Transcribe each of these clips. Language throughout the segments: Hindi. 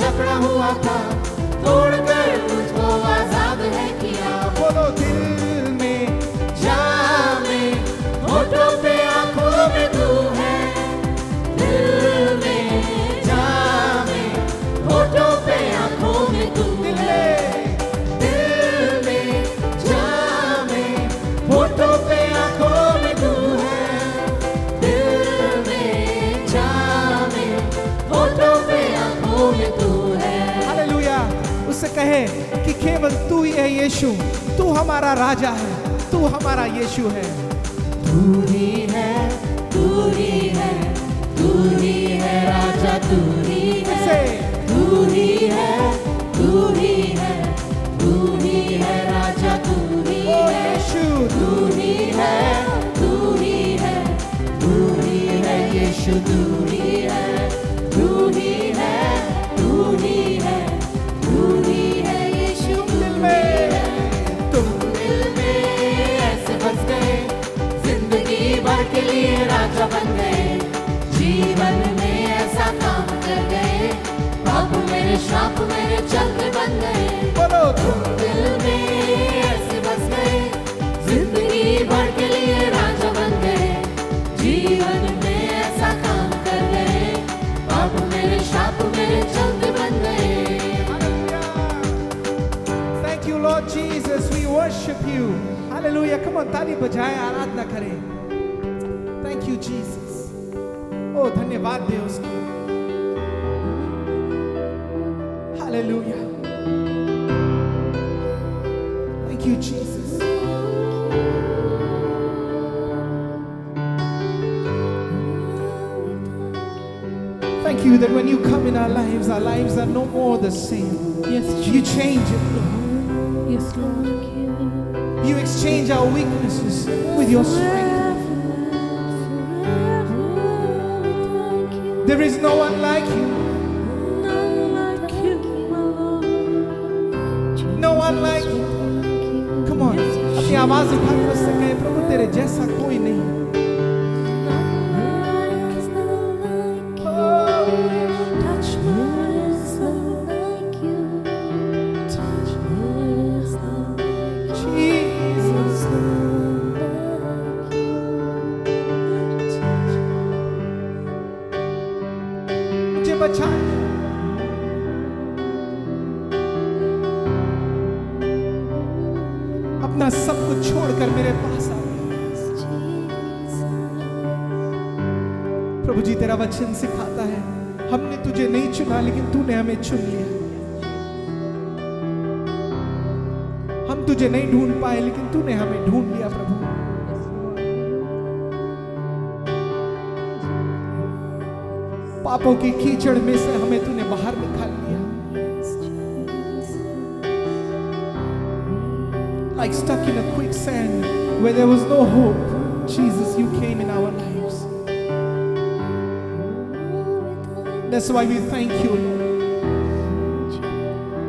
जकड़ा हुआ था, तोड़कर मुझको आजाद है किया। बोलो दिल में जान में, होठों पे आंखों में तू है, दिल में जान में, होठों पे आंखों में तू है, दिल में जान में, होठों पे आंखों में तू है, दिल में जान में, होठों पे आंखों में तू है। हालेलुया। उससे कहे कि केवल तू ही है यीशु, तू हमारा राजा है, तू हमारा यीशु है। तू ही है, तू ही है, तू ही है राजा, तू ही है, से तू ही है, तू ही है, तू ही है राजा, तू ही ओ है, यीशु, तू ही है, तू ही है, तू ही है यीशु, तू ही है, तू ही है, तू ही है, तू ही है यीशु, दिल में तुम दिल में ऐसे बस गए, जिंदगी भर के लिए राजा बन गए, जीवन में ऐसा काम कर गए, पाप मेरे श्राप मेरे चलते बन गए। बोलो तुम दिल में ऐसे बस गए, जिंदगी भर के लिए राजा बन गए, जीवन में ऐसा काम कर गए, पाप मेरे श्राप मेरे चलते बन गए। Thank you Lord Jesus, we worship you. Hallelujah. Come on, ताली बजाएं, आराधना करें। Thank you Jesus. ओ धन्यवाद दे उसको। Hallelujah. Thank you Jesus. Thank you that when you come in our lives are no more the same. Yes, You change it, Lord. Yes, Lord. You exchange our weaknesses with your strength. There is no one like you. No one like you. Come on. अपनी आवाज उठाकर उससे कहे, प्रभु तेरे जैसा कोई नहीं। Jesus. मुझे बचा। अपना सब कुछ छोड़कर मेरे पास आ गया। प्रभु जी तेरा वचन सिखाता है, हमने तुझे नहीं चुना लेकिन तूने हमें चुन लिया। हम तुझे नहीं ढूंढ पाए लेकिन तूने हमें ढूंढ लिया प्रभु। पापों की कीचड़ में से हमें तूने बाहर निकाल लिया। Like stuck in a quicksand where there was no hope, Jesus, you came in our lives. That's why we thank you, Lord.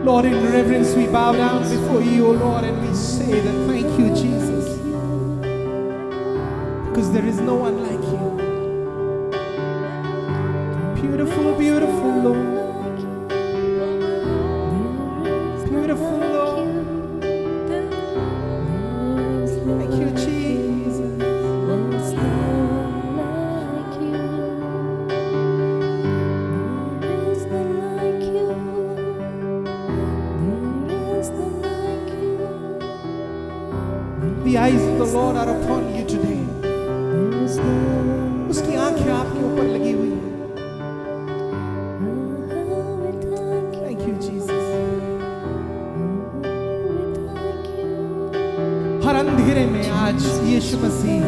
Lord, in reverence we bow down before you, O Lord, and we say that thank you, Jesus. Because there is no one like you. Beautiful, beautiful Lord. Beautiful Lord. Thank you, Jesus. The eyes of the Lord are upon you today. उसकी आंखें आपके ऊपर लगी हुई हैं। Thank you, Jesus. हर अंधेरे में आज यीशु मसीह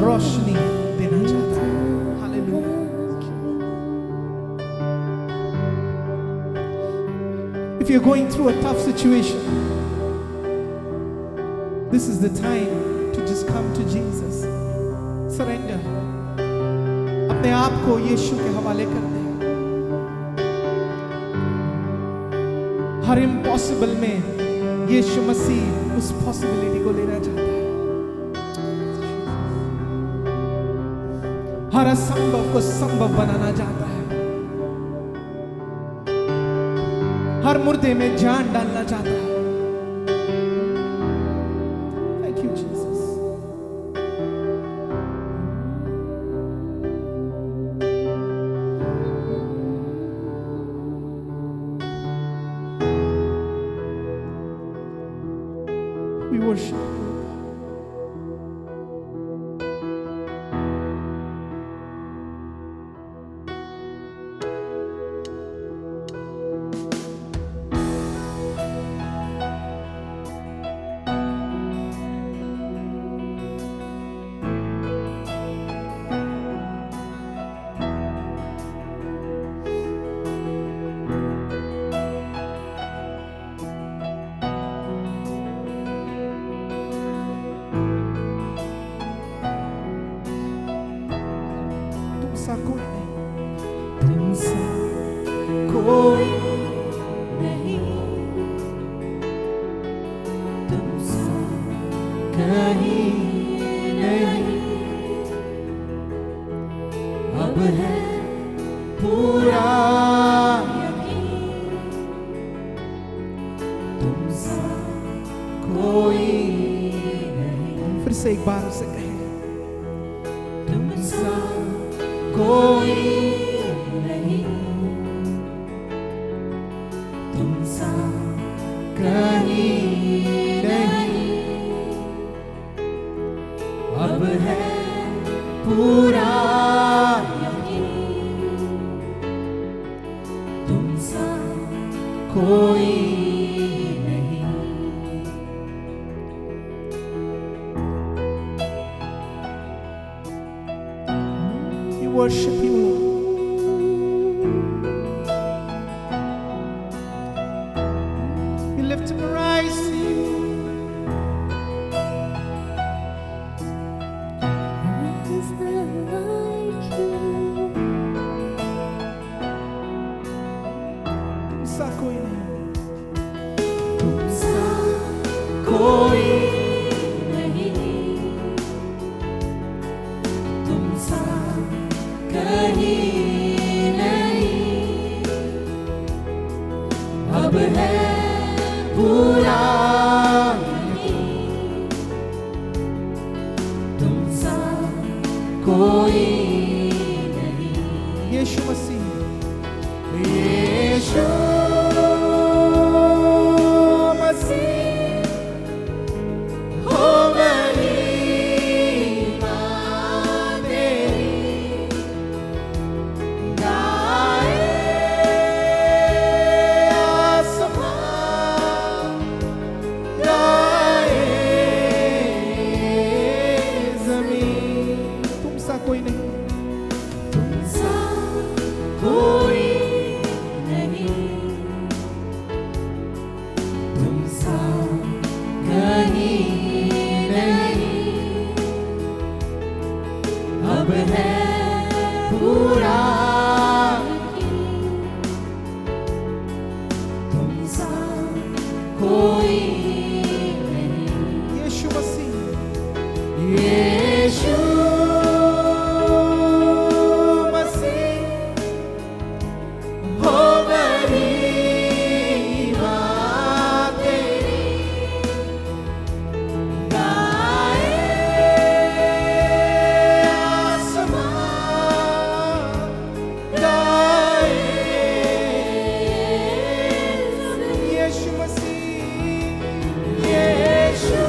रोशनी देना चाहता है। Hallelujah. If you're going through a tough situation, this is the time to just come to Jesus. Surrender. अपने आप को यीशु के हवाले कर दे। हर इम्पॉसिबल में यीशु मसीह उस पॉसिबिलिटी को लेना चाहता है। हर असंभव को संभव बनाना चाहता है। हर मुर्दे में जान डालना चाहता है। Thank you Jesus. We worship you. तुमसा कोई नहीं, तुमसा कोई नहीं, तुमसा कहीं नहीं। अब है पूरा यकीन, तुमसा कोई नहीं। फिर से एक बार उसे कहें, तुमसा कोई नहीं, तुमसा कहीं नहीं। अब है पूरा यकीन, तुमसा कोई नहीं। Worship you, Lord. We lift up our eyes to you. Is there like you? तुमसा कोई नहीं, तुमसा कोई नहीं, तुमसा कहीं नहीं। अब है पूरा यकीन, तुमसा कोई नहीं। यीशु मसीह, यीशु मसीह, हो महिमा तेरी, गाए आसमान, गाए जमीन। तुमसा कोई नहीं, तुमसा कोई नहीं, तुमसा कहीं नहीं। अब है पूरा यकीन, तुमसा कोई नहीं। यीशु मसीह, यीशु मसीह, हो महिमा तेरी, गाए आसमान, गाए जमीन। यीशु मसीह, यीशु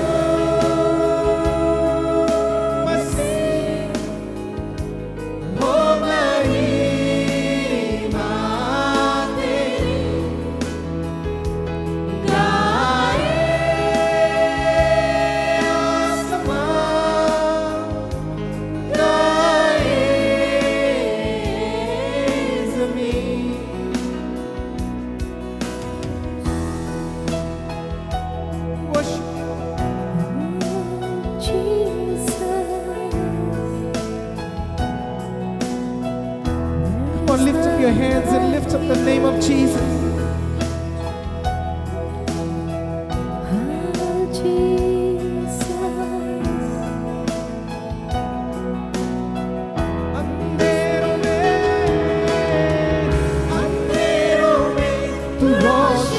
मसीह, हो महिमा तेरी, गाए आसमान, गाए जमीन। worship you. Come on, lift up your hands and lift up the name of Jesus. अंधेरों में तू रोशनी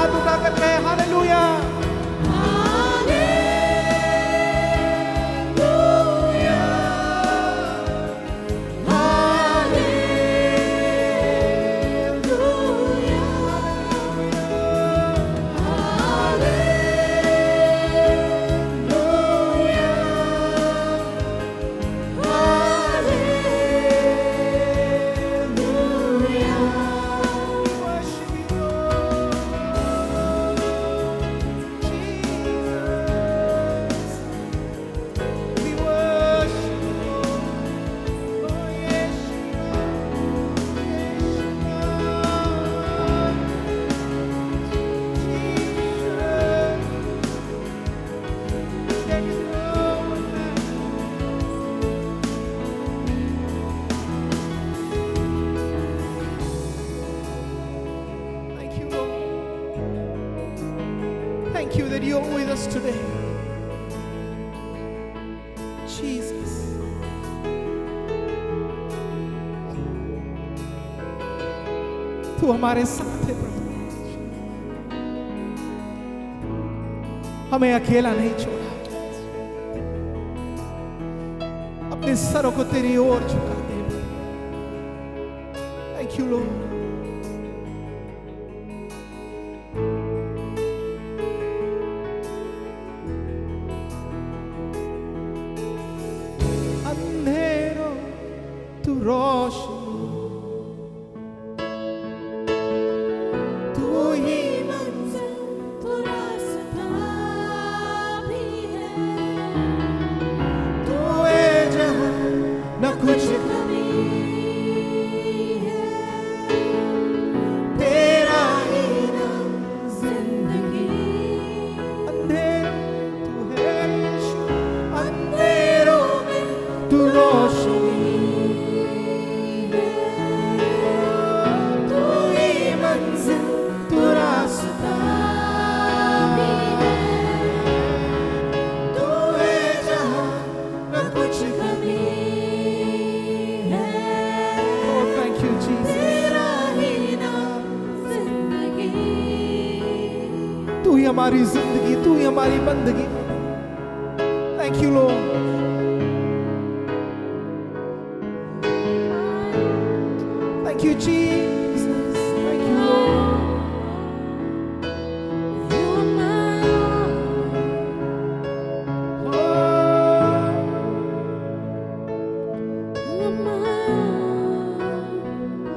हाथ उठाकर कहे hallelujah. Thank you that you're with us today. Jesus. तू हमारे साथ है प्रभु, हमें अकेला नहीं छोड़ा। अपने सरों को तेरी ओर झुका दे। Thank you, Lord. अंधेरों तू रोशनी, तू ही मंजिल, तू रास्ता भी है। तू है जहां न कुछ कमी है, तेरा ही नाम जिंदगी। अंधेरों तू है यीशु, अंधेरों में तू रोशनी, तू ही मंजिल, तू रास्ता भी है। तू है जहां न कुछ कमी है, Oh, thank you, Jesus. तेरा ही नाम जिंदगी। तू ही हमारी जिंदगी, तू ही हमारी बंदगी। Thank you, Lord. Thank you, Jesus. Thank you, Lord. You are my all, Oh, you are my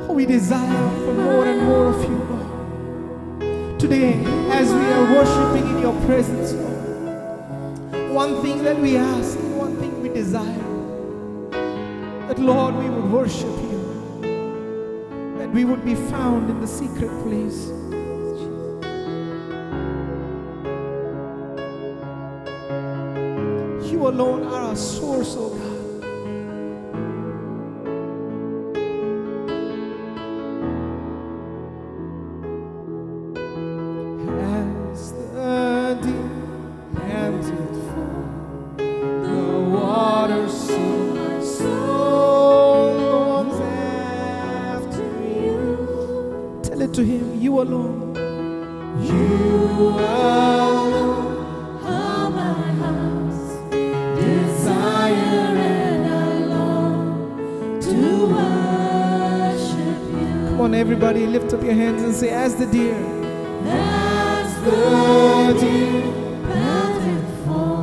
all. we desire for more and more of you, Lord. Today, as we are worshiping in your presence, Lord, one thing that we ask and one thing we desire, that Lord, we would worship you, that we would be found in the secret place. You alone are our source, oh God. As the deep panted for the water, so my soul longs after you. Tell it to him, you alone. You alone Are my heart's desire, and I long to worship you. Come on, everybody, lift up your hands and say, as the deer. As the deer panted for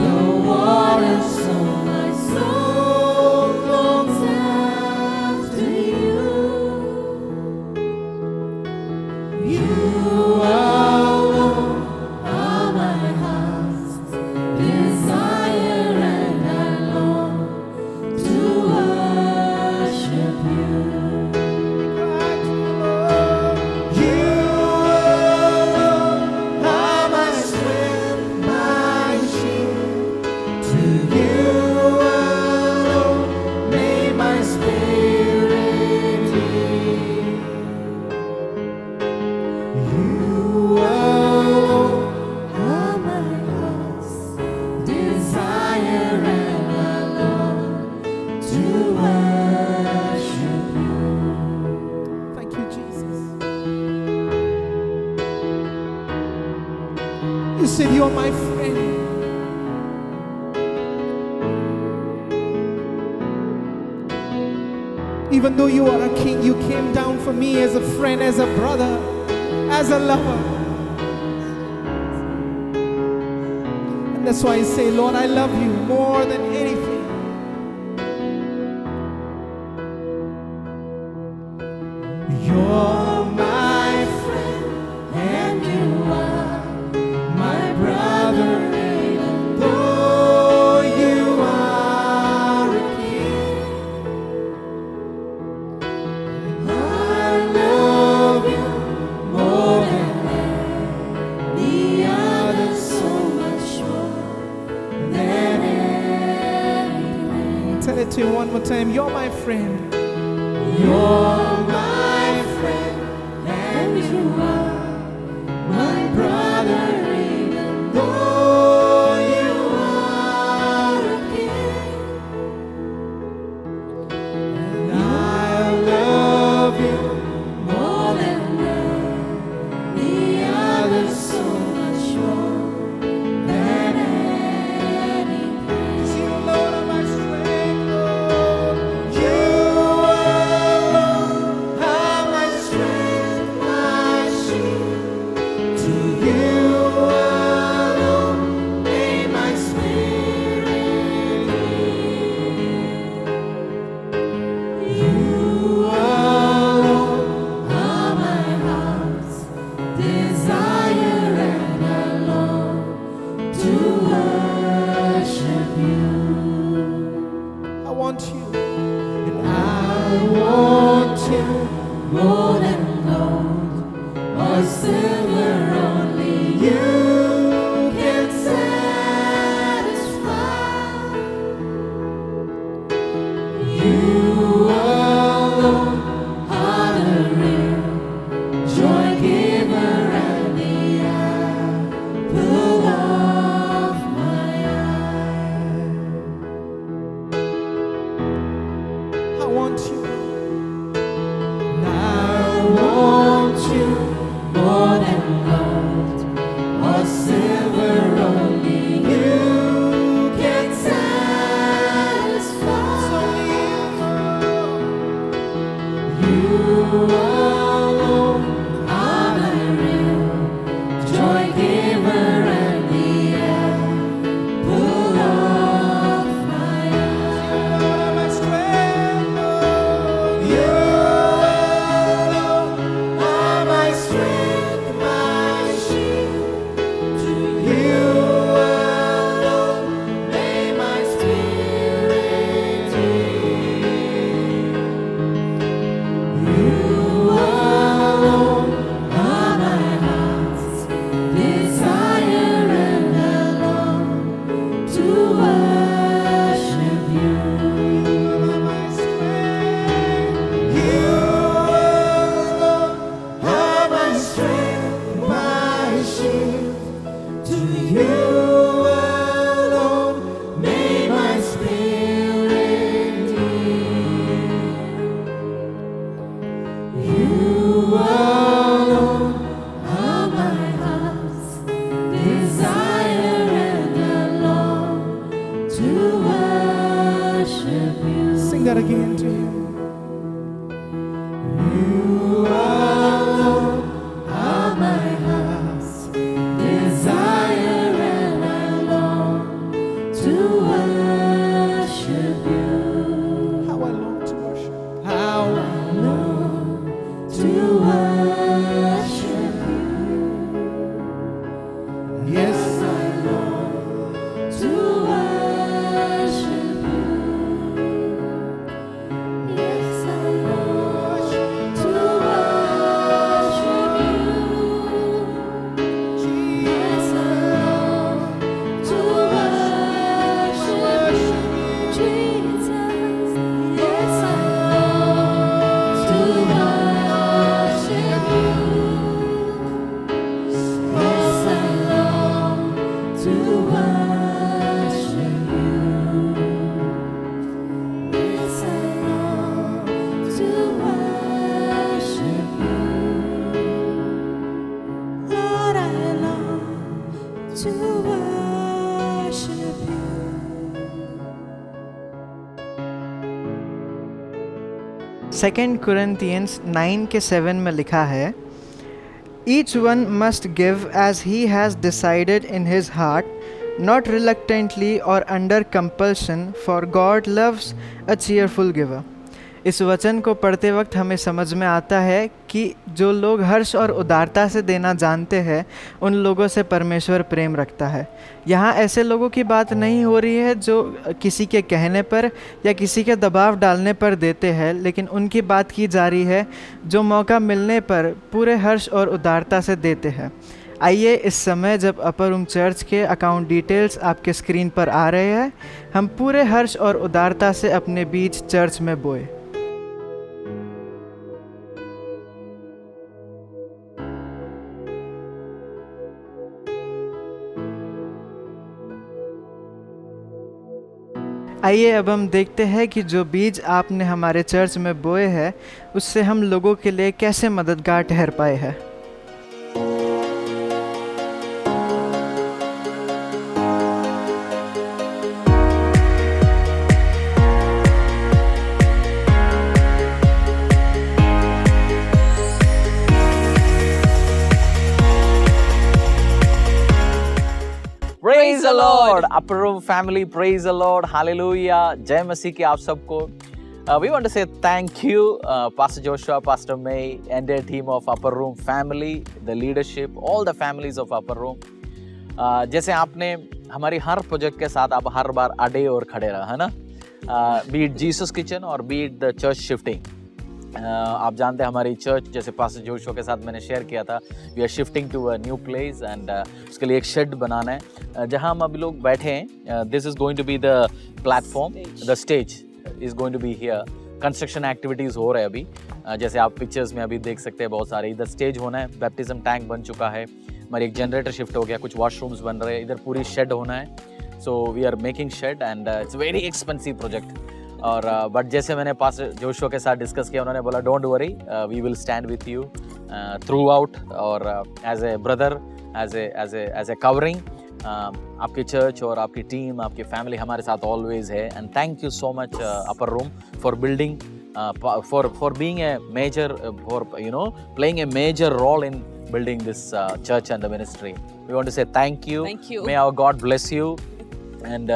the water, so my soul longs after you. You alone are my heart's desire, and I long to worship you. You alone You said you're my friend. Even though you are a king, you came down for me as a friend, as a brother, as a lover. And that's why I say, Lord, I love you more than anything. You're my friend, and you are my brother, even though you are a king. I love you more than any other, so much more than anything. Tell it to him one more time. You're my friend. You're my friend, and you are my brother, even though you are a king. And I love you more than any other, so much more than anything. You, Lord, are my strength, Lord. You alone are my strength, my shield. To you alone may my spirit yield. You alone are my heart's desire, and I long to worship you. I want you, and I want you more than gold or silver. Only you can satisfy. You alone are the real joy giver and the apple of my eye. I want you. I want you more than gold or silver. Only you can satisfy. You alone are the real joy giver and the apple of my eye. My strength, Lord. You alone are my strength, my shield. To you alone may my spirit yield. You alone are my heart's desire, and I long to worship you. You are my strength. You alone are my strength, my shield. To you alone may my spirit yield. You alone are my heart's desire, and I long to worship you. Sing that again to him. You alone are my heart's desire, and I long to worship you. How I long to worship. How I long to worship you. Yes, I long to worship you. to worship you. Second Corinthians 9:7 में लिखा है, Each one must give as he has decided in his heart, not reluctantly or under compulsion, for God loves a cheerful giver. इस वचन को पढ़ते वक्त हमें समझ में आता है कि जो लोग हर्ष और उदारता से देना जानते हैं उन लोगों से परमेश्वर प्रेम रखता है। यहाँ ऐसे लोगों की बात नहीं हो रही है जो किसी के कहने पर या किसी के दबाव डालने पर देते हैं, लेकिन उनकी बात की जा रही है जो मौका मिलने पर पूरे हर्ष और उदारता से देते हैं। आइए इस समय जब अपर रूम चर्च के अकाउंट डिटेल्स आपके स्क्रीन पर आ रहे हैं, हम पूरे हर्ष और उदारता से अपने बीच चर्च में बोए। आइए अब हम देखते हैं कि जो बीज आपने हमारे चर्च में बोए हैं उससे हम लोगों के लिए कैसे मददगार ठहर पाए हैं। Praise the Lord, Upper Room family, praise the Lord, hallelujah, जय मसीह की आप सबको। We want to say thank you, Pastor Joshua, Pastor May, and their team of Upper Room family, the leadership, all the families of Upper Room. जैसे आपने हमारी हर प्रोजेक्ट के साथ आप हर बार अड़े और खड़े रहा है ना, be it Jesus Kitchen और be it the church shifting. आप जानते हैं हमारी चर्च, जैसे पास्टर जोशुआ के साथ मैंने शेयर किया था, we are shifting to a new place and उसके लिए एक शेड बनाना है जहां हम अभी लोग बैठे हैं। This is going to be the platform, the stage is going to be here. Construction activities हो रहे हैं अभी, जैसे आप पिक्चर्स में अभी देख सकते हैं बहुत सारे। इधर स्टेज होना है, बैप्टिज्म टैंक बन चुका है, हमारी एक जनरेटर शिफ्ट हो गया, कुछ वॉशरूम्स बन रहे हैं, इधर पूरी शेड होना है। So we are making shed and it's very expensive project. और बट जैसे मैंने पास्टर जोशुआ के साथ डिस्कस किया, उन्होंने बोला don't worry, we will stand with you throughout और as a brother, as a covering. आपकी चर्च और आपकी टीम, आपकी फैमिली हमारे साथ ऑलवेज है। And thank you so much upper room for building, for being a major, for playing a major role in building this church and the ministry. We want to say thank you. Thank you. May our God bless you. And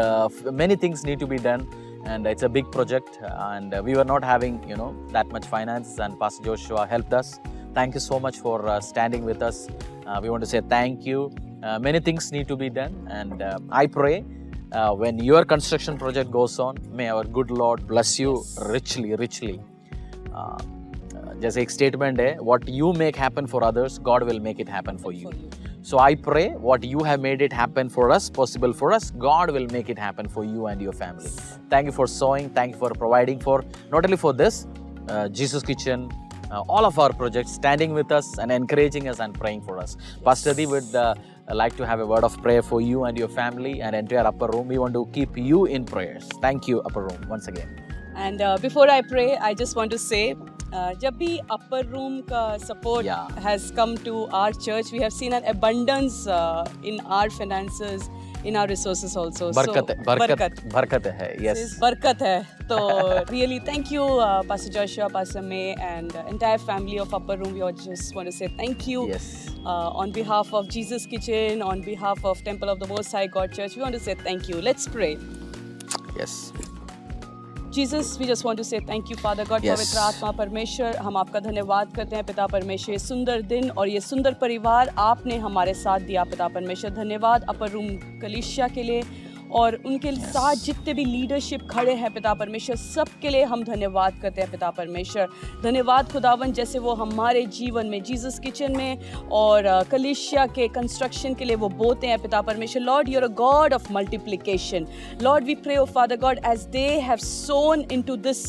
many things need to be done. And it's a big project, and we were not having that much finance, and Pastor Joshua helped us. Thank you so much for standing with us. We want to say thank you. Many things need to be done, and I pray when your construction project goes on, may our good Lord bless you richly. जैसे एक स्टेटमेंट है, what you make happen for others, God will make it happen for you. So I pray what you have made it happen for us, possible for us, God will make it happen for you and your family. Thank you for sowing, thank you for providing for, not only for this, Jesus Kitchen, all of our projects, standing with us and encouraging us and praying for us. Pastor D would like to have a word of prayer for you and your family and entire Upper Room. We want to keep you in prayers. Thank you, Upper Room, once again. And before I pray, I just want to say, जब भी अपर रूम का support has come to our church, we have seen an abundance in our finances, in our resources also. बरकत है, yes. बरकत है, तो really thank you Pastor Joshua, Pastor May, and entire family of Upper Room. We all just want to say thank you. Yes. On behalf of Jesus Kitchen, on behalf of Temple of the Most High God Church, we want to say thank you. Let's pray. Yes. Jesus, we just want to say thank you, Father God, Yes. पवित्र आत्मा परमेश्वर, हम आपका धन्यवाद करते हैं पिता परमेश्वर, ये सुंदर दिन और ये सुंदर परिवार आपने हमारे साथ दिया पिता परमेश्वर। धन्यवाद अपर रूम कलीसिया के लिए और उनके साथ जितने भी लीडरशिप खड़े हैं पिता परमेश्वर, सबके लिए हम धन्यवाद करते हैं पिता परमेश्वर। धन्यवाद खुदावन, जैसे वो हमारे जीवन में जीसस किचन में और कलीसिया के कंस्ट्रक्शन के लिए वो बोते हैं पिता परमेश्वर। Lord, you are a God of multiplication. Lord, we pray, O Father God, as they have sown into this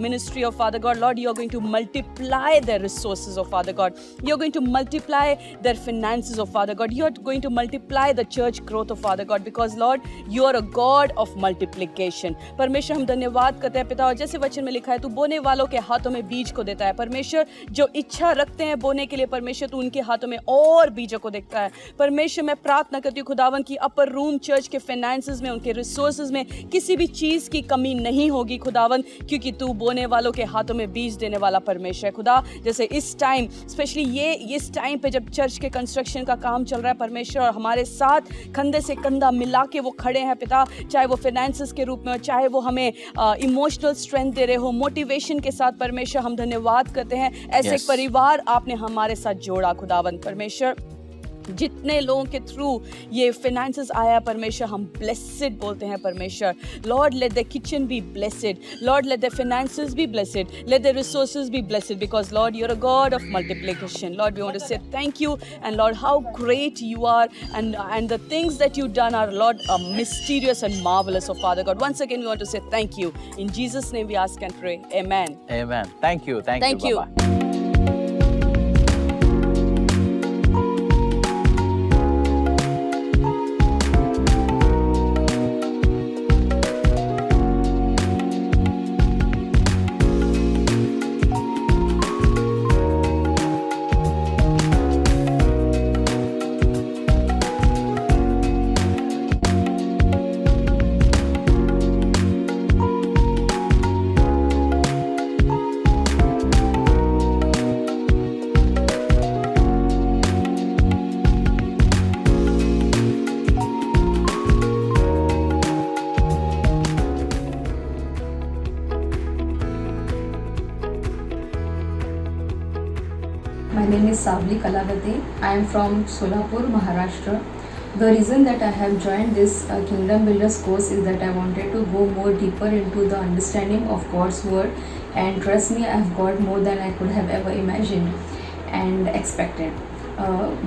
ministry, of Father God, Lord, you are going to multiply their resources, of Father God. You are going to multiply their finances, of Father God. You are going to multiply the church growth, of Father God, because because Lord you are a God of multiplication. परमेश्वर हम धन्यवाद करते हैं पिता, और जैसे वचन में लिखा है तू बोने वालों के हाथों में बीज को देता है। परमेश्वर जो इच्छा रखते हैं बोने के लिए, परमेश्वर तू उनके हाथों में और बीजों को देखता है। परमेश्वर मैं प्रार्थना करती हूँ खुदावन की अपर रूम चर्च के फाइनेंसेस में, उनके रिसोर्सेज में किसी भी चीज़ की कमी नहीं होगी खुदावन, क्योंकि तू बोने वालों के हाथों में बीज देने वाला परमेश्वर है खुदा। जैसे इस टाइम स्पेशली इस टाइम पे जब चर्च के कंस्ट्रक्शन का काम चल रहा है परमेश्वर, और हमारे साथ कंधे से कंधा मिला के वो खड़े हैं पिता, चाहे वो फाइनेंसेस के रूप में हो, चाहे वो हमें इमोशनल स्ट्रेंथ दे रहे हो, मोटिवेशन के साथ परमेश्वर हम धन्यवाद करते हैं। ऐसे Yes. परिवार आपने हमारे साथ जोड़ा खुदावन। परमेश्वर जितने लोगों के थ्रू ये फाइनेंसेस आया परमेश्वर, हम ब्लेसेड बोलते हैं परमेश्वर। Lord let the kitchen be blessed, Lord let the finances be blessed, let the resources be blessed, because Lord you are a God of multiplication. Lord we want to say thank you, and Lord how great you are, and the things that you've done are, Lord, mysterious and marvelous, oh Father God. Once again we want to say thank you. In Jesus' name we ask and pray. Amen. Amen. Thank you. Thank you. Baba. My name is Savli Kalagate. I am from Solapur, Maharashtra. The reason that I have joined this Kingdom Builders course is that I wanted to go more deeper into the understanding of God's word, and trust me, I have got more than I could have ever imagined and expected.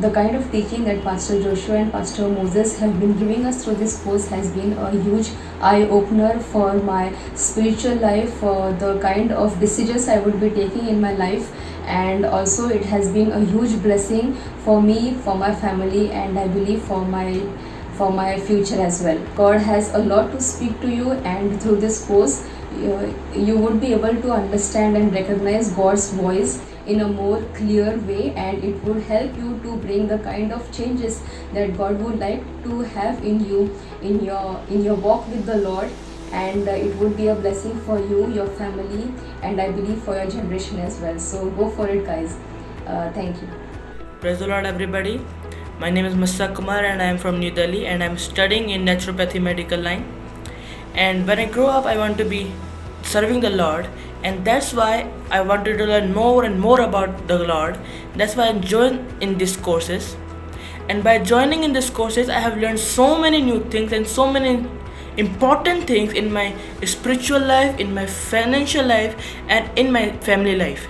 The kind of teaching that Pastor Joshua and Pastor Moses have been giving us through this course has been a huge eye-opener for my spiritual life, for the kind of decisions I would be taking in my life, and also it has been a huge blessing for me, for my family, and I believe for my future as well. God has a lot to speak to you, and through this course you would be able to understand and recognize God's voice in a more clear way, and it would help you to bring the kind of changes that God would like to have in you in your walk with the Lord, and it would be a blessing for you, your family, and I believe for your generation as well. So go for it, guys. Thank you. Praise the Lord, everybody. My name is Mustaq Kumar and I am from New Delhi, and I am studying in naturopathy medical line. And when I grow up, I want to be serving the Lord, and that's why I wanted to learn more and more about the Lord. That's why I joined in these courses, and by joining in these courses I have learned so many new things and so many important things in my spiritual life, in my financial life, and in my family life.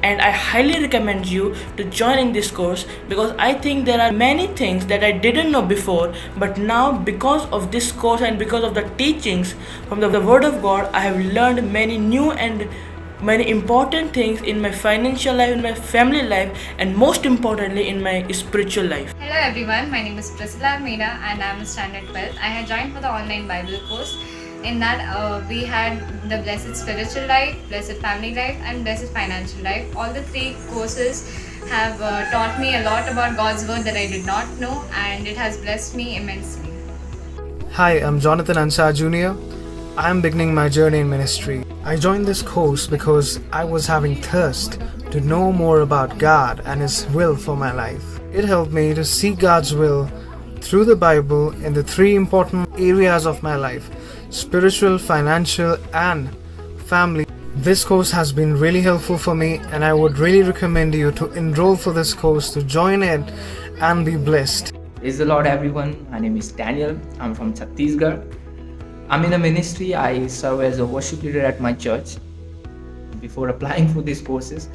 And I highly recommend you to join in this course, because I think there are many things that I didn't know before, but now because of this course and because of the teachings from the Word of God, I have learned many new and many important things in my financial life, in my family life, and most importantly in my spiritual life. Hello everyone, my name is Priscilla Almeida and I am a standard 12. I had joined for the online Bible course. In that we had the Blessed Spiritual Life, Blessed Family Life, and Blessed Financial Life. All the three courses have taught me a lot about God's word that I did not know, and it has blessed me immensely. Hi, I'm Jonathan Ansar Jr. I am beginning my journey in ministry. I joined this course because I was having thirst to know more about God and His will for my life. It helped me to see God's will through the Bible in the three important areas of my life: spiritual, financial, and family. This course has been really helpful for me, and I would really recommend you to enroll for this course, to join in and be blessed. Praise the Lord, everyone. My name is Daniel. I'm from Chhattisgarh. I'm in a ministry. I serve as a worship leader at my church. Before applying for these courses,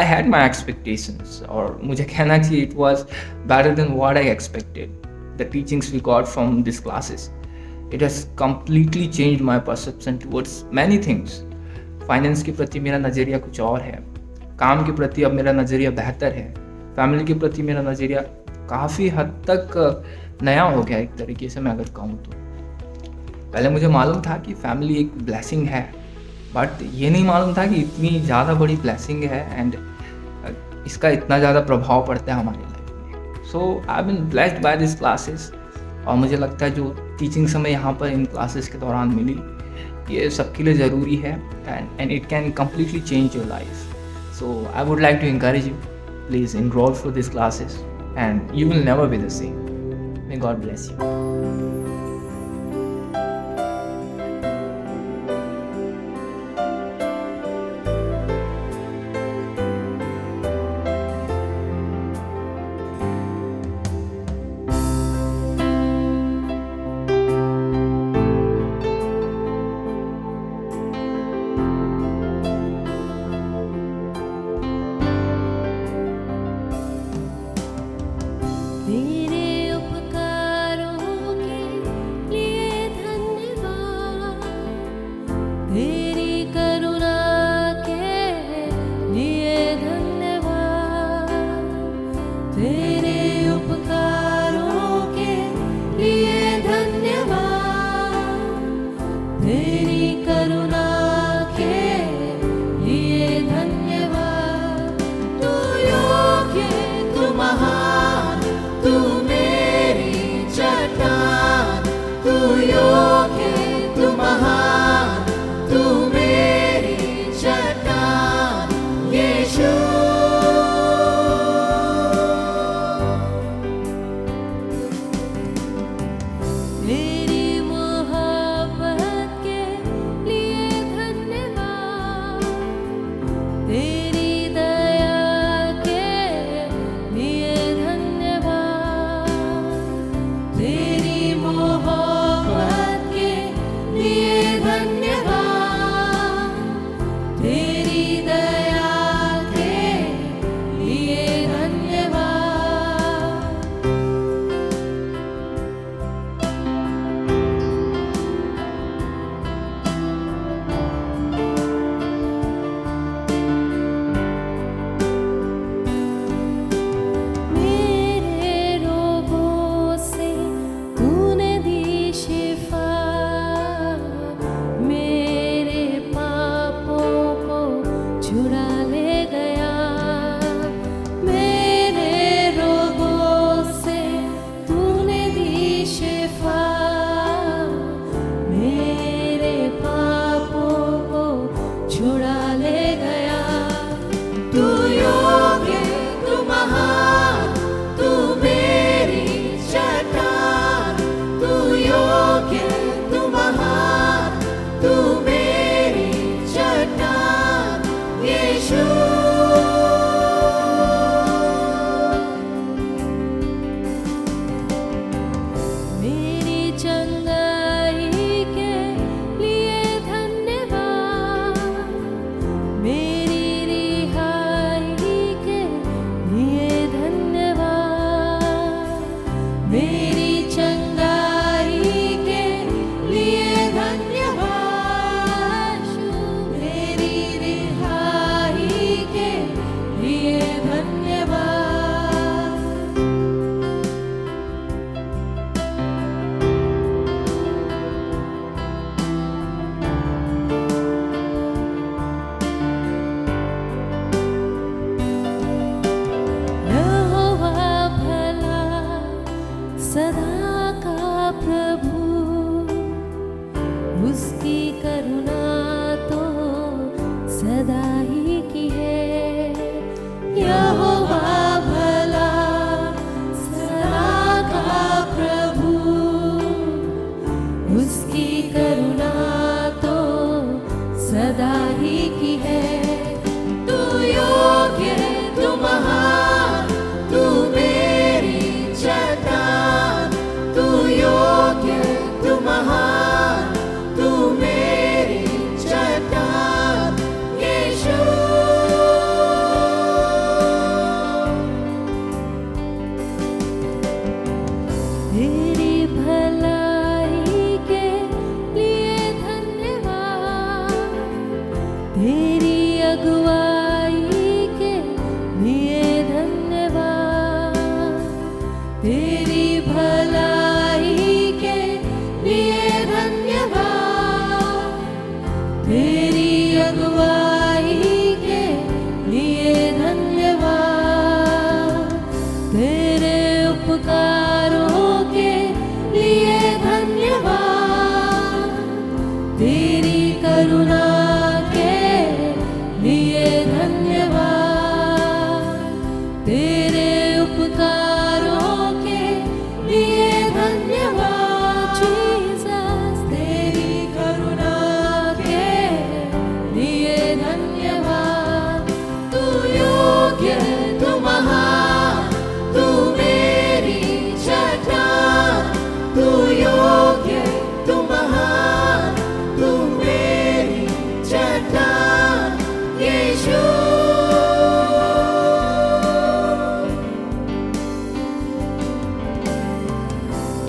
I had my expectations, or मुझे कहना चाहिए, it was better than what I expected. The teachings we got from these classes, it has completely changed my perception towards many things. Finance के प्रति मेरा नज़रिया कुछ और है, काम के प्रति अब मेरा नज़रिया बेहतर है, फैमिली के प्रति मेरा नज़रिया काफ़ी हद तक नया हो गया एक तरीके से, मैं अगर कहूँ तो। पहले मुझे मालूम था कि फैमिली एक ब्लेसिंग है, बट ये नहीं मालूम था कि इतनी ज़्यादा बड़ी ब्लेसिंग है एंड इसका इतना ज़्यादा प्रभाव पड़ता है हमारी लाइफ में। So I been blessed by this classes, और मुझे लगता है जो टीचिंग समय यहाँ पर इन क्लासेस के दौरान मिली, ये सबके लिए ज़रूरी है and it can completely change your life. So I would like to encourage you, please enroll for these classes and you will never be the same. May God bless you. तेरे उपकारों के लिए धन्यवाद, तेरी करुणा के लिए धन्यवाद, तेरे उपकारों के लिए धन्यवाद, तेरी करुणा के लिए धन्यवाद। तू योग्य, तू महान, तू मेरी चट्टान, तू योग्य, तू महान, तू मेरी चट्टान, यीशु। तेरी मोहब्बत के लिए धन्यवाद, तेरी दया के लिए धन्यवाद, तेरी मोहब्बत के लिए धन्यवाद, तेरी दया के लिए धन्यवाद। मेरे रोगों से तूने दी शिफा, मेरे पापों को छुड़ा ले गया। मेरे रोगों से तूने दी शिफा, मेरे पापों को छुड़ा ले गया। तू योग्य, तू महान, तू मेरी चट्टान, तू योग्य, तू महान, तू मेरी चट्टान, यीशु। मेरी चंगाई के लिए धन्यवाद, मेरी रिहाई के लिए धन्यवाद, मेरी चंगाई के लिए धन्यवाद, मेरी रिहाई के लिए धन्यवाद। यहोवा भला, सदा का प्रभु, उसकी करुणा तो सदा ही की है। यहोवा भला, सदा का प्रभु, उसकी करुणा तो सदा ही की है। तू योग्य, तू महान, तू मेरी चट्टान, तू योग्य, तू महान, तू मेरी चट्टान, यीशु। तेरी भलाई के लिए धन्यवाद, तेरी अगुवाई के लिए धन्यवाद, तेरी भलाई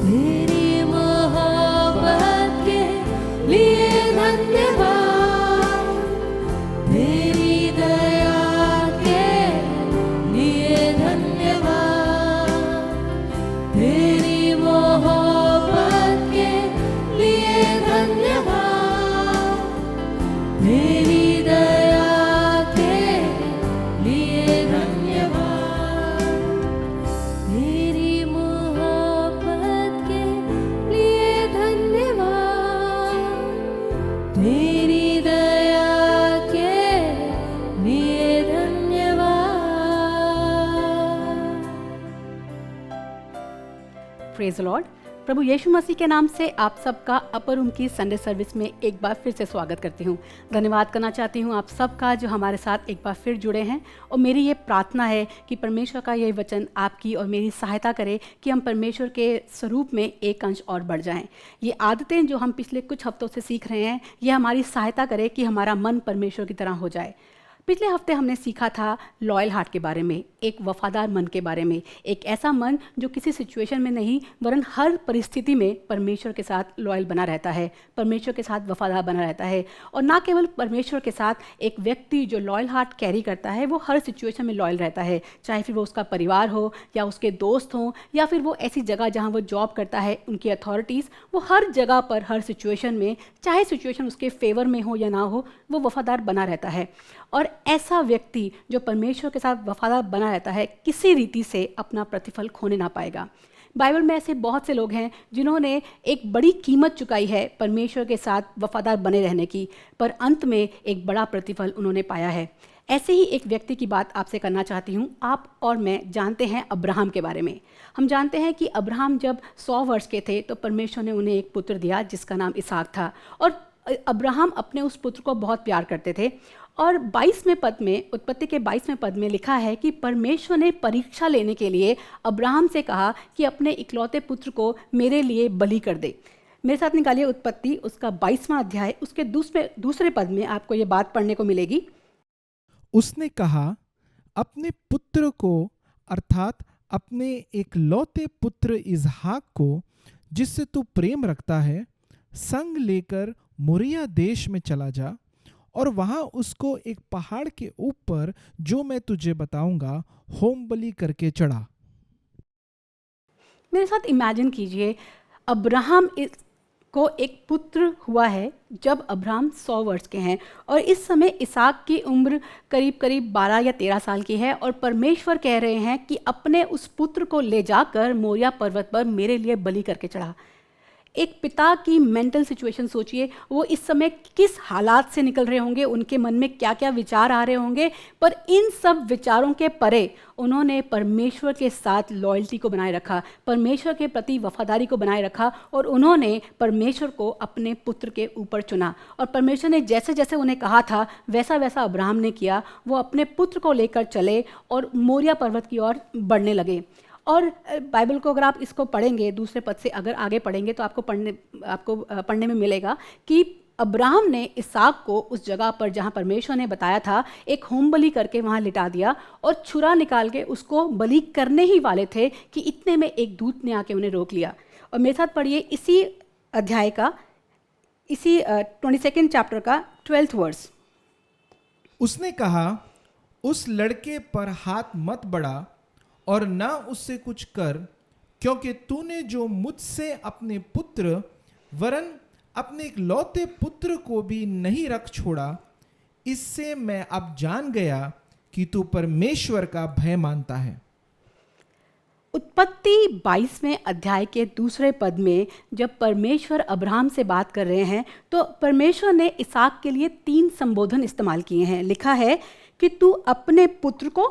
तेरी मोहब्बत के लिए धन्यवाद, तेरी दया के लिए धन्यवाद, तेरी मोहब्बत के लिए धन्यवाद, तेरी दया के लिए धन्यवाद, तेरी मोहब्बत के लिए धन्यवाद, तेरी दया के लिए धन्यवाद। Praise Lord. प्रभु यीशु मसीह के नाम से आप सबका अपर रूम की संडे सर्विस में एक बार फिर से स्वागत करती हूँ। धन्यवाद करना चाहती हूँ आप सबका जो हमारे साथ एक बार फिर जुड़े हैं, और मेरी ये प्रार्थना है कि परमेश्वर का यही वचन आपकी और मेरी सहायता करे कि हम परमेश्वर के स्वरूप में एक अंश और बढ़ जाएं। ये आदतें जो हम पिछले कुछ हफ्तों से सीख रहे हैं, ये हमारी सहायता करे कि हमारा मन परमेश्वर की तरह हो जाए। पिछले हफ्ते हमने सीखा था लॉयल हार्ट के बारे में, एक वफादार मन के बारे में, एक ऐसा मन जो किसी सिचुएशन में नहीं वरन हर परिस्थिति में परमेश्वर के साथ लॉयल बना रहता है, परमेश्वर के साथ वफादार बना रहता है। और ना केवल परमेश्वर के साथ, एक व्यक्ति जो लॉयल हार्ट कैरी करता है वो हर सिचुएशन में लॉयल रहता है, चाहे फिर वो उसका परिवार हो या उसके दोस्त हों या फिर वो ऐसी जगह जहाँ वो जॉब करता है, उनकी अथॉरिटीज़, वो हर जगह पर हर सिचुएशन में, चाहे सिचुएशन उसके फेवर में हो या ना हो, वो वफादार बना रहता है। और ऐसा व्यक्ति जो परमेश्वर के साथ वफादार बना रहता है, किसी रीति से अपना प्रतिफल खोने ना पाएगा। बाइबल में ऐसे बहुत से लोग हैं जिन्होंने एक बड़ी कीमत चुकाई है परमेश्वर के साथ वफादार बने रहने की, पर अंत में एक बड़ा प्रतिफल उन्होंने पाया है। ऐसे ही एक व्यक्ति की बात आपसे करना चाहती हूँ। आप और मैं जानते हैं अब्राहम के बारे में। हम जानते हैं कि अब्राहम जब 100 वर्ष के थे तो परमेश्वर ने उन्हें एक पुत्र दिया जिसका नाम इसहाक था, और अब्राहम अपने उस पुत्र को बहुत प्यार करते थे। और 22वें पद में, उत्पत्ति के 22वें पद में लिखा है कि परमेश्वर ने परीक्षा लेने के लिए अब्राहम से कहा कि अपने इकलौते पुत्र को मेरे लिए बलि कर दे। मेरे साथ निकालिए उत्पत्ति उसका 22वां अध्याय, उसके दूसरे पद में आपको ये बात पढ़ने को मिलेगी। उसने कहा, अपने पुत्र को अर्थात अपने एकलौते पुत्र इसहाक को, जिससे तू प्रेम रखता है, संग लेकर मोरिया देश में चला जा और वहां उसको एक पहाड़ के ऊपर, जो मैं तुझे बताऊंगा, होम बलि करके चढ़ा। मेरे साथ इमेजिन कीजिए, अब्राहम को एक पुत्र हुआ है जब अब्राहम 100 वर्ष के हैं, और इस समय इसहाक की उम्र करीब 12 या 13 साल की है, और परमेश्वर कह रहे हैं कि अपने उस पुत्र को ले जाकर मोरिया पर्वत पर मेरे लिए बलि करके चढ़ा। एक पिता की मेंटल सिचुएशन सोचिए, वो इस समय किस हालात से निकल रहे होंगे, उनके मन में क्या क्या विचार आ रहे होंगे, पर इन सब विचारों के परे उन्होंने परमेश्वर के साथ लॉयल्टी को बनाए रखा, परमेश्वर के प्रति वफादारी को बनाए रखा, और उन्होंने परमेश्वर को अपने पुत्र के ऊपर चुना। और परमेश्वर ने जैसे जैसे उन्हें कहा था वैसा वैसा अब्राहम ने किया। वो अपने पुत्र को लेकर चले और मोरिया पर्वत की ओर बढ़ने लगे। और बाइबल को अगर आप इसको पढ़ेंगे, दूसरे पद से अगर आगे पढ़ेंगे तो आपको पढ़ने में मिलेगा कि अब्राहम ने इसहाक को उस जगह पर जहाँ परमेश्वर ने बताया था एक होम बलि करके वहाँ लिटा दिया, और छुरा निकाल के उसको बलि करने ही वाले थे कि इतने में एक दूत ने आके उन्हें रोक लिया। और मेरे साथ पढ़िए इसी अध्याय का, इसी 22nd चैप्टर का 12th वर्स। उसने कहा, उस लड़के पर हाथ मत बढ़ा और ना उससे कुछ कर, क्योंकि तूने जो मुझसे अपने पुत्र वरन अपने इकलौते पुत्र को भी नहीं रख छोड़ा, इससे मैं अब जान गया कि तू परमेश्वर का भय मानता है। उत्पत्ति 22वें अध्याय के दूसरे पद में जब परमेश्वर अब्राहम से बात कर रहे हैं तो परमेश्वर ने इसहाक के लिए 3 संबोधन इस्तेमाल किए हैं। लिखा है कि तू अपने पुत्र को,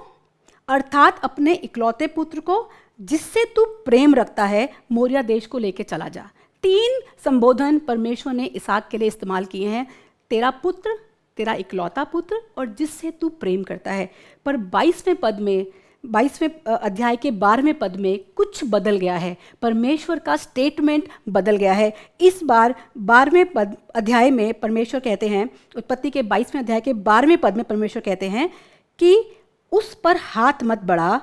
अर्थात अपने इकलौते पुत्र को जिससे तू प्रेम रखता है, मोरिया देश को लेके चला जा। 3 संबोधन परमेश्वर ने इसहाक के लिए इस्तेमाल किए हैं, तेरा पुत्र, तेरा इकलौता पुत्र और जिससे तू प्रेम करता है। पर 22वें पद में, 22वें अध्याय के 12वें पद में कुछ बदल गया है, परमेश्वर का स्टेटमेंट बदल गया है। इस बार 12वें अध्याय में परमेश्वर कहते हैं, उत्पत्ति के 22वें अध्याय के 12वें पद में परमेश्वर कहते हैं कि उस पर हाथ मत बढ़ा,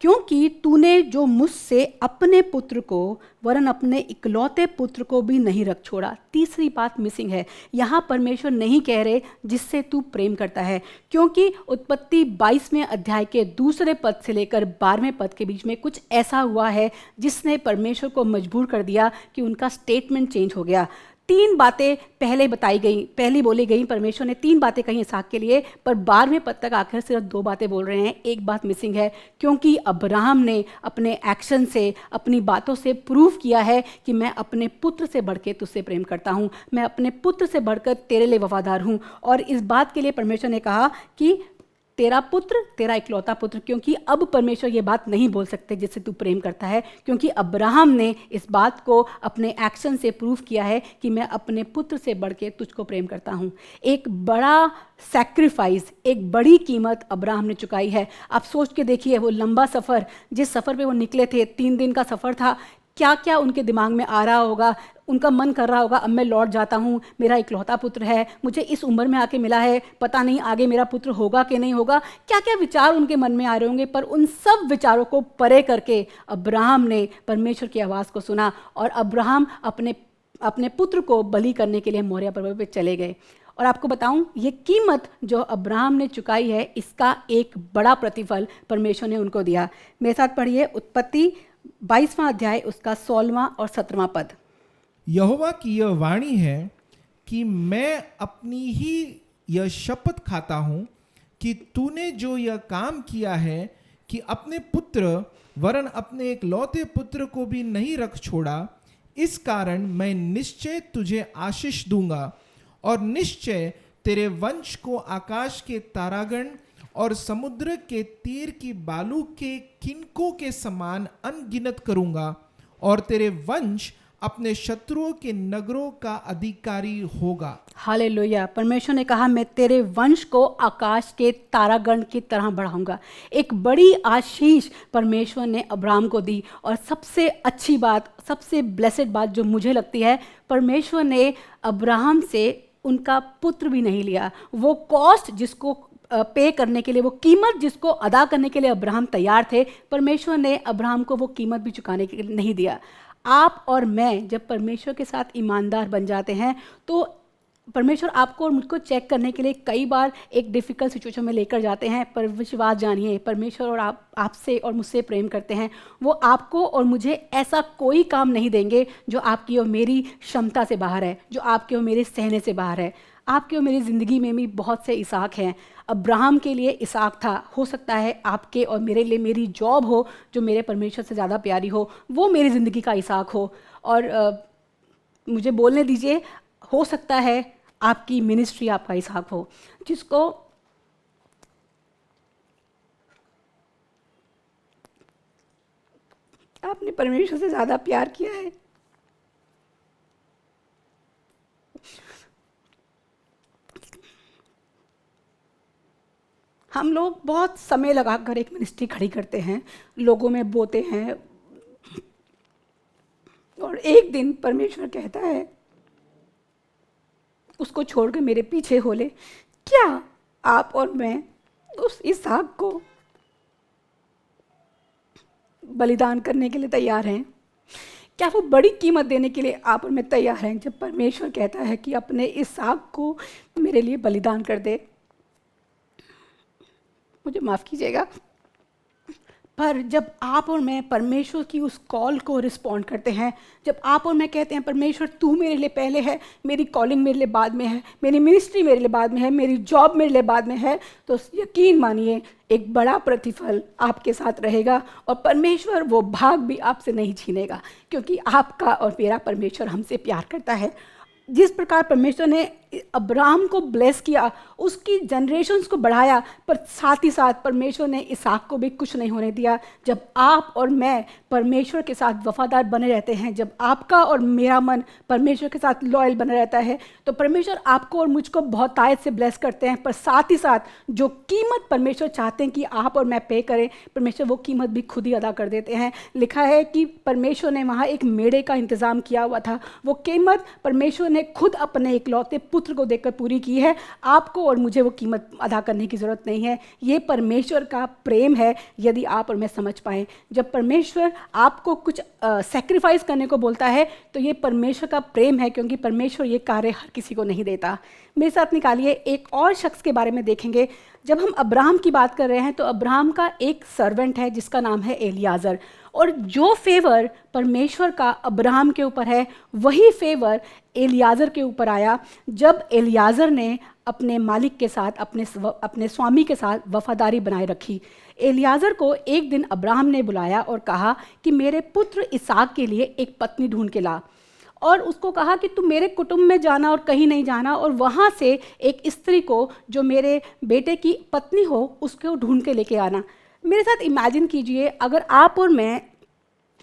क्योंकि तूने जो मुझसे अपने पुत्र को वरन अपने इकलौते पुत्र को भी नहीं रख छोड़ा। तीसरी बात मिसिंग है। यहाँ परमेश्वर नहीं कह रहे जिससे तू प्रेम करता है, क्योंकि उत्पत्ति 22वें अध्याय के 2 पद से लेकर 12वें पद के बीच में कुछ ऐसा हुआ है जिसने परमेश्वर को मजबूर कर दिया कि उनका स्टेटमेंट चेंज हो गया। 3 बातें पहली बोली गई, परमेश्वर ने 3 बातें कही इसहाक के लिए, पर 12वें पद तक आकर सिर्फ 2 बातें बोल रहे हैं। एक बात मिसिंग है, क्योंकि अब्राहम ने अपने एक्शन से, अपनी बातों से प्रूव किया है कि मैं अपने पुत्र से बढ़ के तुझसे प्रेम करता हूँ, मैं अपने पुत्र से बढ़कर तेरे लिए वफादार हूँ। और इस बात के लिए परमेश्वर ने कहा कि तेरा पुत्र, तेरा इकलौता पुत्र, क्योंकि अब परमेश्वर ये बात नहीं बोल सकते जिससे तू प्रेम करता है, क्योंकि अब्राहम ने इस बात को अपने एक्शन से प्रूव किया है कि मैं अपने पुत्र से बढ़ के तुझको प्रेम करता हूँ। एक बड़ा सैक्रिफाइस, एक बड़ी कीमत अब्राहम ने चुकाई है। आप सोच के देखिए, वो लंबा सफ़र, जिस सफ़र पे वो निकले थे, 3 दिन का सफ़र था, क्या क्या उनके दिमाग में आ रहा होगा। उनका मन कर रहा होगा अब मैं लौट जाता हूँ, मेरा इकलौता पुत्र है, मुझे इस उम्र में आके मिला है, पता नहीं आगे मेरा पुत्र होगा कि नहीं होगा। क्या क्या विचार उनके मन में आ रहे होंगे। पर उन सब विचारों को परे करके अब्राहम ने परमेश्वर की आवाज़ को सुना और अब्राहम अपने पुत्र को बलि करने के लिए मोरिया पर्वत पे चले गए। और आपको बताऊं, ये कीमत जो अब्राहम ने चुकाई है, इसका एक बड़ा प्रतिफल परमेश्वर ने उनको दिया। मेरे साथ पढ़िए उत्पत्ति 22वां अध्याय, उसका 16वां और 17वां पद। यहोवा की यह वाणी है कि मैं अपनी ही यह शपथ खाता हूँ कि तूने जो यह काम किया है कि अपने पुत्र वरन अपने एकलौते पुत्र को भी नहीं रख छोड़ा, इस कारण मैं निश्चय तुझे आशीष दूंगा और निश्चय तेरे वंश को आकाश के तारागण और समुद्र के तीर की बालू के किनकों के समान अनगिनत करूंगा और तेरे वंश अपने शत्रुओं के नगरों का अधिकारी होगा। हालेलुया। परमेश्वर ने कहा मैं तेरे वंश को आकाश के तारागण की तरह बढ़ाऊंगा। एक बड़ी आशीष परमेश्वर ने अब्राहम को दी। और सबसे अच्छी बात, सबसे ब्लेसेड बात जो मुझे लगती है, परमेश्वर ने अब्राहम से उनका पुत्र भी नहीं लिया। वो कॉस्ट जिसको पे करने के लिए, वो कीमत जिसको अदा करने के लिए अब्राहम तैयार थे, परमेश्वर ने अब्राहम को वो कीमत भी चुकाने के लिए नहीं दिया। आप और मैं जब परमेश्वर के साथ ईमानदार बन जाते हैं तो परमेश्वर आपको और मुझको चेक करने के लिए कई बार एक डिफ़िकल्ट सिचुएशन में लेकर जाते हैं। पर विश्वास जानिए, परमेश्वर और आपसे और मुझसे प्रेम करते हैं। वो आपको और मुझे ऐसा कोई काम नहीं देंगे जो आपकी और मेरी क्षमता से बाहर है, जो आपके और मेरे सहने से बाहर है। आपके और मेरी ज़िंदगी में भी बहुत से इसहाक हैं। अब्राहम के लिए इसहाक था, हो सकता है आपके और मेरे लिए मेरी जॉब हो जो मेरे परमेश्वर से ज़्यादा प्यारी हो, वो मेरी ज़िंदगी का इसहाक हो। और मुझे बोलने दीजिए, हो सकता है आपकी मिनिस्ट्री आपका इसहाक हो, जिसको आपने परमेश्वर से ज़्यादा प्यार किया है। हम लोग बहुत समय लगाकर एक मिनिस्ट्री खड़ी करते हैं, लोगों में बोते हैं, और एक दिन परमेश्वर कहता है उसको छोड़कर मेरे पीछे हो ले। क्या आप और मैं उस इसहाक को बलिदान करने के लिए तैयार हैं? क्या वो बड़ी कीमत देने के लिए आप और मैं तैयार हैं जब परमेश्वर कहता है कि अपने इसहाक को मेरे लिए बलिदान कर दे? मुझे माफ़ कीजिएगा, पर जब आप और मैं परमेश्वर की उस कॉल को रिस्पॉन्ड करते हैं, जब आप और मैं कहते हैं परमेश्वर तू मेरे लिए पहले है, मेरी कॉलिंग मेरे लिए बाद में है, मेरी मिनिस्ट्री मेरे लिए बाद में है, मेरी जॉब मेरे लिए बाद में है, तो यकीन मानिए एक बड़ा प्रतिफल आपके साथ रहेगा और परमेश्वर वो भाग भी आपसे नहीं छीनेगा, क्योंकि आपका और मेरा परमेश्वर हमसे प्यार करता है। जिस प्रकार परमेश्वर ने अब्राहम को ब्लेस किया, उसकी जनरेशन्स को बढ़ाया, पर साथ ही साथ परमेश्वर ने इसहाक को भी कुछ नहीं होने दिया। जब आप और मैं परमेश्वर के साथ वफादार बने रहते हैं, जब आपका और मेरा मन परमेश्वर के साथ लॉयल बना रहता है, तो परमेश्वर आपको और मुझको बहुत तायत से ब्लेस करते हैं। पर साथ ही साथ जो कीमत परमेश्वर चाहते हैं कि आप और मैं पे करें, परमेश्वर वो कीमत भी खुद ही अदा कर देते हैं। लिखा है कि परमेश्वर ने वहाँ एक मेढ़े का इंतज़ाम किया हुआ था। वो कीमत परमेश्वर ने खुद अपने इकलौते पुत्र पुत्र को देकर पूरी की है। आपको और मुझे वो कीमत अदा करने की ज़रूरत नहीं है। ये परमेश्वर का प्रेम है, यदि आप और मैं समझ पाएँ। जब परमेश्वर आपको कुछ सेक्रीफाइस करने को बोलता है तो ये परमेश्वर का प्रेम है, क्योंकि परमेश्वर ये कार्य हर किसी को नहीं देता। मेरे साथ निकालिए, एक और शख्स के बारे में देखेंगे। जब हम अब्राहम की बात कर रहे हैं तो अब्राहम का एक सर्वेंट है जिसका नाम है एलियाज़र, और जो फेवर परमेश्वर का अब्राहम के ऊपर है वही फेवर एलियाज़र के ऊपर आया जब एलियाज़र ने अपने मालिक के साथ, अपने स्वामी के साथ वफादारी बनाए रखी। एलियाज़र को एक दिन अब्राहम ने बुलाया और कहा कि मेरे पुत्र इसहाक के लिए एक पत्नी ढूंढ के ला, और उसको कहा कि तुम मेरे कुटुंब में जाना और कहीं नहीं जाना, और वहाँ से एक स्त्री को जो मेरे बेटे की पत्नी हो उसको ढूंढ के लेके आना। मेरे साथ इमेजिन कीजिए, अगर आप और मैं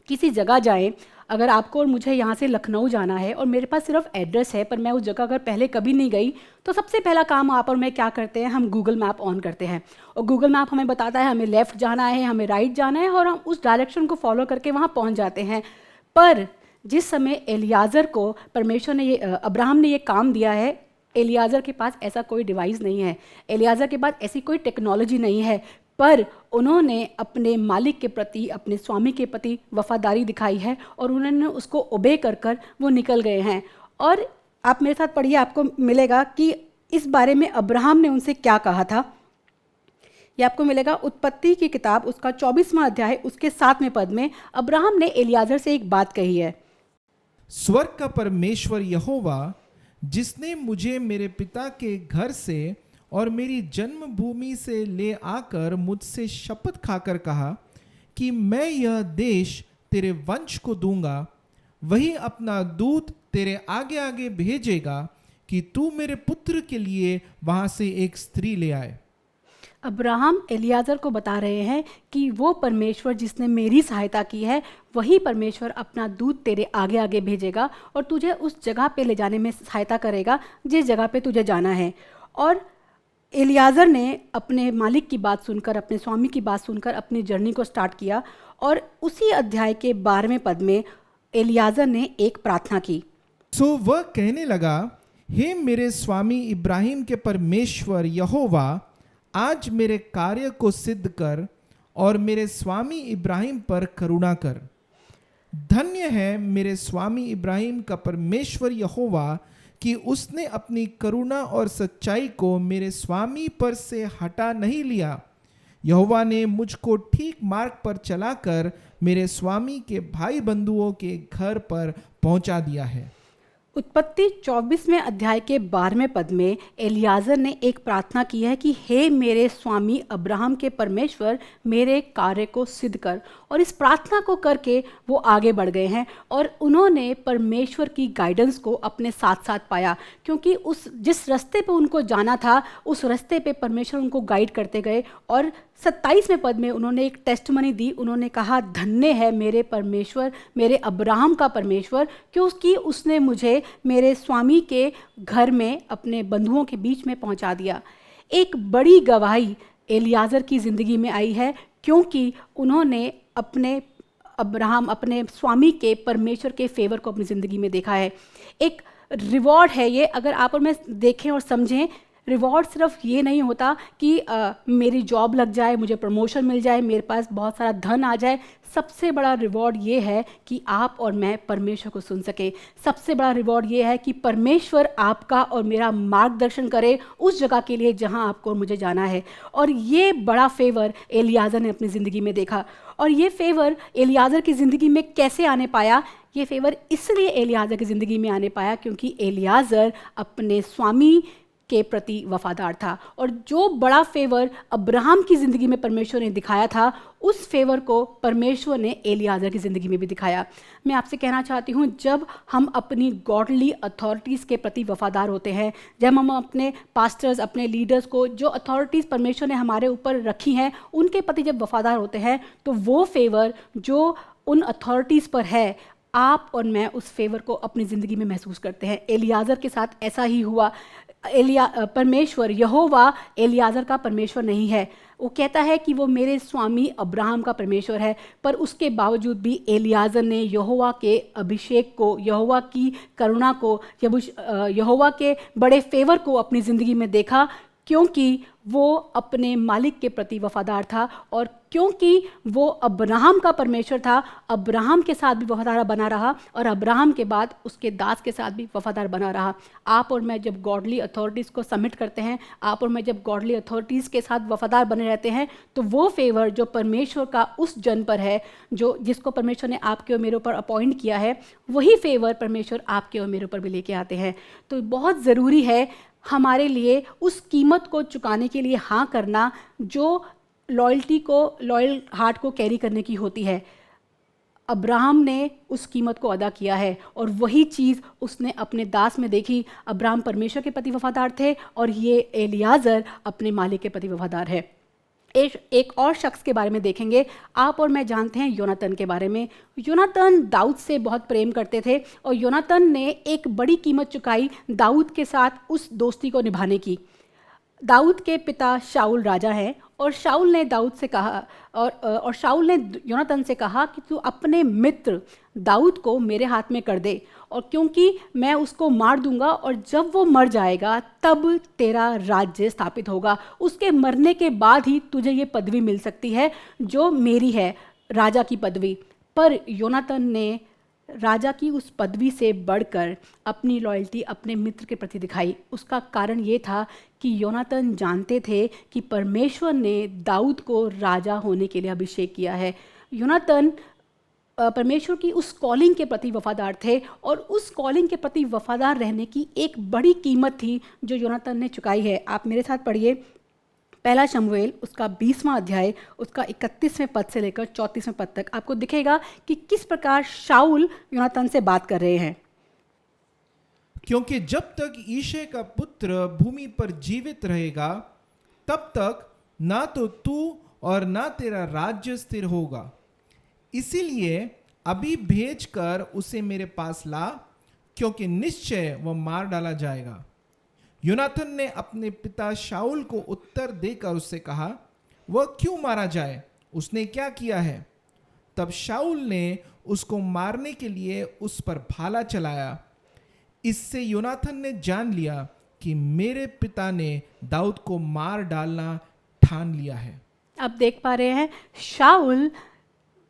किसी जगह जाएं, अगर आपको और मुझे यहाँ से लखनऊ जाना है और मेरे पास सिर्फ एड्रेस है, पर मैं उस जगह अगर पहले कभी नहीं गई, तो सबसे पहला काम आप और मैं क्या करते हैं, हम गूगल मैप ऑन करते हैं और गूगल मैप हमें बताता है हमें लेफ़्ट जाना है, हमें राइट जाना है, और हम उस डायरेक्शन को फॉलो करके वहाँ पहुँच जाते हैं। पर जिस समय एलियाज़र को परमेश्वर ने अब्राहम ने ये काम दिया है, एलियाज़र के पास ऐसा कोई डिवाइस नहीं है, एलियाज़र के पास ऐसी कोई टेक्नोलॉजी नहीं है, पर उन्होंने अपने मालिक के प्रति, अपने स्वामी के प्रति वफादारी दिखाई है और उन्होंने उसको ओबे कर कर वो निकल गए हैं। और आप मेरे साथ पढ़िए, आपको मिलेगा कि इस बारे में अब्राहम ने उनसे क्या कहा था। ये आपको मिलेगा उत्पत्ति की किताब, उसका 24वां अध्याय, उसके 7वें पद में अब्राहम ने एलियाज़र से एक बात कही है। स्वर्ग का परमेश्वर यहोवा, जिसने मुझे मेरे पिता के घर से और मेरी जन्मभूमि से ले आकर मुझसे शपथ खाकर कहा कि मैं यह देश तेरे वंश को दूंगा, वही अपना दूत तेरे आगे आगे भेजेगा कि तू मेरे पुत्र के लिए वहां से एक स्त्री ले आए। अब्राहम एलियाज़र को बता रहे हैं कि वो परमेश्वर जिसने मेरी सहायता की है, वही परमेश्वर अपना दूत तेरे आगे आगे भेजेगा और तुझे उस जगह पे ले जाने में सहायता करेगा जिस जगह पे तुझे जाना है। और एलियाज़र ने अपने मालिक की बात सुनकर, अपने स्वामी की बात सुनकर अपनी जर्नी को स्टार्ट किया, और उसी अध्याय के 12वें पद में एलियाज़र ने एक प्रार्थना की। सो वह कहने लगा, हे मेरे स्वामी इब्राहिम के परमेश्वर यहोवा, आज मेरे कार्य को सिद्ध कर और मेरे स्वामी इब्राहिम पर करुणा कर। धन्य है मेरे स्वामी इब्राहिम का परमेश्वर यहोवा कि उसने अपनी करुणा और सच्चाई को मेरे स्वामी पर से हटा नहीं लिया। यहोवा ने मुझको ठीक मार्ग पर चलाकर मेरे स्वामी के भाई बंधुओं के घर पर पहुंचा दिया है। उत्पत्ति 24वें अध्याय के 12वें पद में एलियाज़र ने एक प्रार्थना की है कि हे मेरे स्वामी अब्राहम के परमेश्वर, मेरे कार्य को सिद्ध कर। और इस प्रार्थना को करके वो आगे बढ़ गए हैं और उन्होंने परमेश्वर की गाइडेंस को अपने साथ साथ पाया, क्योंकि उस जिस रास्ते पे उनको जाना था उस रास्ते पे परमेश्वर उनको गाइड करते गए। और 27वें पद में उन्होंने एक टेस्टमनी दी। उन्होंने कहा, धन्य है मेरे परमेश्वर, मेरे अब्राहम का परमेश्वर, क्योंकि उसने मुझे मेरे स्वामी के घर में अपने बंधुओं के बीच में पहुंचा दिया। एक बड़ी गवाही एलियाज़र की ज़िंदगी में आई है, क्योंकि उन्होंने अपने स्वामी के परमेश्वर के फेवर को अपनी ज़िंदगी में देखा है। एक रिवॉर्ड है ये, अगर आप और मैं देखें और समझें। रिवॉर्ड सिर्फ ये नहीं होता कि मेरी जॉब लग जाए, मुझे प्रमोशन मिल जाए, मेरे पास बहुत सारा धन आ जाए। सबसे बड़ा रिवॉर्ड ये है कि आप और मैं परमेश्वर को सुन सके। सबसे बड़ा रिवॉर्ड ये है कि परमेश्वर आपका और मेरा मार्गदर्शन करे उस जगह के लिए जहां आपको और मुझे जाना है। और ये बड़ा फेवर एलियाज़र ने अपनी ज़िंदगी में देखा। और ये फेवर एलियाज़र की ज़िंदगी में कैसे आने पाया? ये फेवर इसलिए एलियाज़र की ज़िंदगी में आने पाया क्योंकि एलियाज़र अपने स्वामी के प्रति वफादार था। और जो बड़ा फेवर अब्राहम की ज़िंदगी में परमेश्वर ने दिखाया था, उस फेवर को परमेश्वर ने एलियाज़र की ज़िंदगी में भी दिखाया। मैं आपसे कहना चाहती हूँ, जब हम अपनी गॉडली अथॉरिटीज़ के प्रति वफादार होते हैं, जब हम अपने पास्टर्स, अपने लीडर्स को, जो अथॉरिटीज़ परमेश्वर ने हमारे ऊपर रखी हैं, उनके प्रति जब वफादार होते हैं, तो वो फेवर जो उन अथॉरिटीज़ पर है, आप और मैं उस फेवर को अपनी ज़िंदगी में महसूस करते हैं। एलियाज़र के साथ ऐसा ही हुआ। परमेश्वर यहोवा एलियाजर का परमेश्वर नहीं है। वो कहता है कि वो मेरे स्वामी अब्राहम का परमेश्वर है, पर उसके बावजूद भी एलियाजर ने यहोवा के अभिषेक को, यहोवा की करुणा को, यहोवा के बड़े फेवर को अपनी ज़िंदगी में देखा, क्योंकि वो अपने मालिक के प्रति वफादार था और क्योंकि वो अब्राहम का परमेश्वर था, अब्राहम के साथ भी वफादार बना रहा और अब्राहम के बाद उसके दास के साथ भी वफादार बना रहा। आप और मैं जब गॉडली अथॉरिटीज़ को सबमिट करते हैं, आप और मैं जब गॉडली अथॉरिटीज़ के साथ वफादार बने रहते हैं, तो वो फेवर जो परमेश्वर का उस जन पर है, जो जिसको परमेश्वर ने आपके और मेरे ऊपर अपॉइंट किया है, वही फेवर परमेश्वर आपके और मेरे ऊपर भी लेके आते हैं। तो बहुत ज़रूरी है हमारे लिए उस कीमत को चुकाने के लिए हाँ करना जो लॉयल हार्ट को कैरी करने की होती है। अब्राहम ने उस कीमत को अदा किया है और वही चीज़ उसने अपने दास में देखी। अब्राहम परमेश्वर के प्रति वफादार थे और ये एलियाजर अपने मालिक के प्रति वफादार है। एक और शख्स के बारे में देखेंगे। आप और मैं जानते हैं योनातन के बारे में। योनातन दाऊद से बहुत प्रेम करते थे और योनातन ने एक बड़ी कीमत चुकाई दाऊद के साथ उस दोस्ती को निभाने की। दाऊद के पिता शाऊल राजा हैं और शाऊल ने दाऊद से कहा और शाऊल ने योनातन से कहा कि तू अपने मित्र दाऊद को मेरे हाथ में कर दे, और क्योंकि मैं उसको मार दूंगा और जब वो मर जाएगा तब तेरा राज्य स्थापित होगा। उसके मरने के बाद ही तुझे ये पदवी मिल सकती है जो मेरी है, राजा की पदवी। पर योनातन ने राजा की उस पदवी से बढ़कर अपनी लॉयल्टी अपने मित्र के प्रति दिखाई। उसका कारण ये था कि योनातन जानते थे कि परमेश्वर ने दाऊद को राजा होने के लिए अभिषेक किया है। योनातन परमेश्वर की उस कॉलिंग के प्रति वफादार थे और उस कॉलिंग के प्रति वफादार रहने की एक बड़ी कीमत थी जो योनातन ने चुकाई है। आप मेरे साथ पढ़िए पहला शमूएल उसका 20वां अध्याय उसका 31वें पद से लेकर 34वें पद तक। आपको दिखेगा कि किस प्रकार शाऊल योनातन से बात कर रहे हैं। क्योंकि जब तक ईशे का पुत्र भूमि पर जीवित रहेगा तब तक ना तो तू और ना तेरा राज्य स्थिर होगा, इसीलिए अभी भेजकर उसे मेरे पास ला, क्योंकि निश्चय वह मार डाला जाएगा। योनातन ने अपने पिता शाऊल को उत्तर देकर उससे कहा, वह क्यों मारा जाए? उसने क्या किया है? तब शाऊल ने उसको मारने के लिए उस पर भाला चलाया। इससे योनातन ने जान लिया कि मेरे पिता ने दाऊद को मार डालना ठान लिया है। अब देख पा रहे हैं शाऊल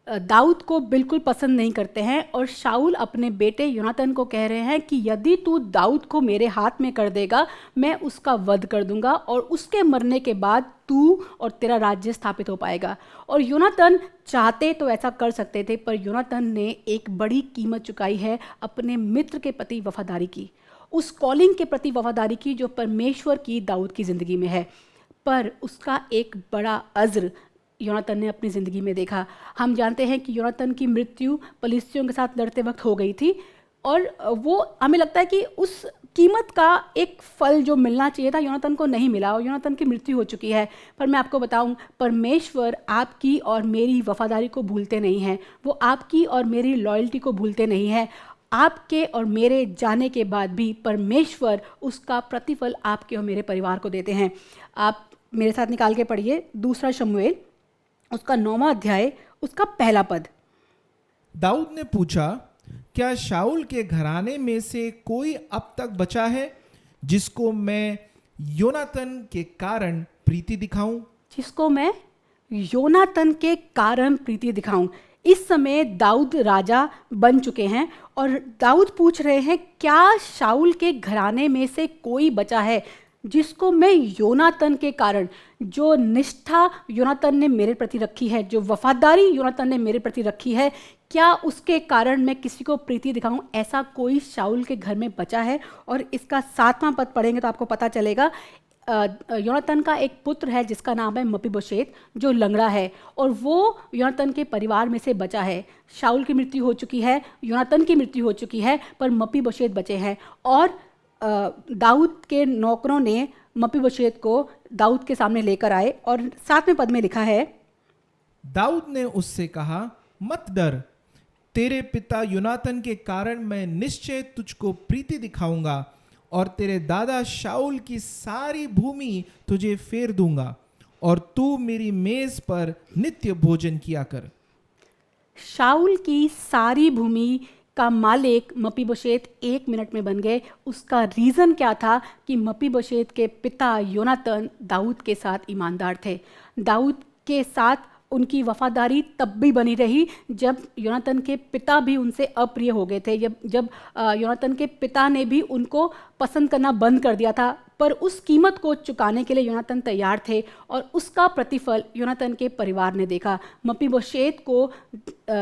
दाऊद को बिल्कुल पसंद नहीं करते हैं और शाऊल अपने बेटे योनातन को कह रहे हैं कि यदि तू दाऊद को मेरे हाथ में कर देगा मैं उसका वध कर दूंगा और उसके मरने के बाद तू और तेरा राज्य स्थापित हो पाएगा। और योनातन चाहते तो ऐसा कर सकते थे, पर योनातन ने एक बड़ी कीमत चुकाई है अपने मित्र के प्रति वफादारी की, उस कॉलिंग के प्रति वफादारी की जो परमेश्वर की दाऊद की ज़िंदगी में है। पर उसका एक बड़ा अज़्र योनातन ने अपनी ज़िंदगी में देखा। हम जानते हैं कि योनातन की मृत्यु पलिश्तियों के साथ लड़ते वक्त हो गई थी और वो हमें लगता है कि उस कीमत का एक फल जो मिलना चाहिए था योनातन को नहीं मिला और योनातन की मृत्यु हो चुकी है। पर मैं आपको बताऊं, परमेश्वर आपकी और मेरी वफादारी को भूलते नहीं हैं, वो आपकी और मेरी लॉयल्टी को भूलते नहीं हैं। आपके और मेरे जाने के बाद भी परमेश्वर उसका प्रतिफल आपके और मेरे परिवार को देते हैं। आप मेरे साथ निकाल के पढ़िए दूसरा शमूएल उसका 9वां अध्याय उसका पहला पद। दाऊद ने पूछा, क्या शाऊल के घराने में से कोई अब तक बचा है जिसको मैं योनातन के कारण प्रीति दिखाऊं? जिसको मैं योनातन के कारण प्रीति दिखाऊं। इस समय दाऊद राजा बन चुके हैं और दाऊद पूछ रहे हैं क्या शाऊल के घराने में से कोई बचा है जिसको मैं योनातन के कारण, जो निष्ठा योनातन ने मेरे प्रति रखी है, जो वफादारी योनातन ने मेरे प्रति रखी है, क्या उसके कारण मैं किसी को प्रीति दिखाऊं? ऐसा कोई शाऊल के घर में बचा है? और इसका 7वां पद पढ़ेंगे तो आपको पता चलेगा। योनातन का एक पुत्र है जिसका नाम है मपीबोशेत, जो लंगड़ा है और वो योनातन के परिवार में से बचा है। शाऊल की मृत्यु हो चुकी है, योनातन की मृत्यु हो चुकी है, पर मपीबोशेत बचे हैं। और दाऊद के नौकरों ने मपीबोशेत को दाऊद के सामने लेकर आए और 7वें पद में लिखा है, दाऊद ने उससे कहा, मत डर, तेरे पिता योनातन के कारण मैं निश्चय तुझको प्रीति दिखाऊंगा और तेरे दादा शाऊल की सारी भूमि तुझे फेर दूंगा और तू मेरी मेज पर नित्य भोजन किया कर। शाऊल की सारी भूमि का मालिक मपीबोशेत 1 मिनट में बन गए। उसका रीज़न क्या था कि मपीबोशेत के पिता योनातन दाऊद के साथ ईमानदार थे। दाऊद के साथ उनकी वफादारी तब भी बनी रही जब योनातन के पिता भी उनसे अप्रिय हो गए थे, जब योनातन के पिता ने भी उनको पसंद करना बंद कर दिया था। पर उस कीमत को चुकाने के लिए योनातन तैयार थे और उसका प्रतिफल योनातन के परिवार ने देखा। मपीबोशेत को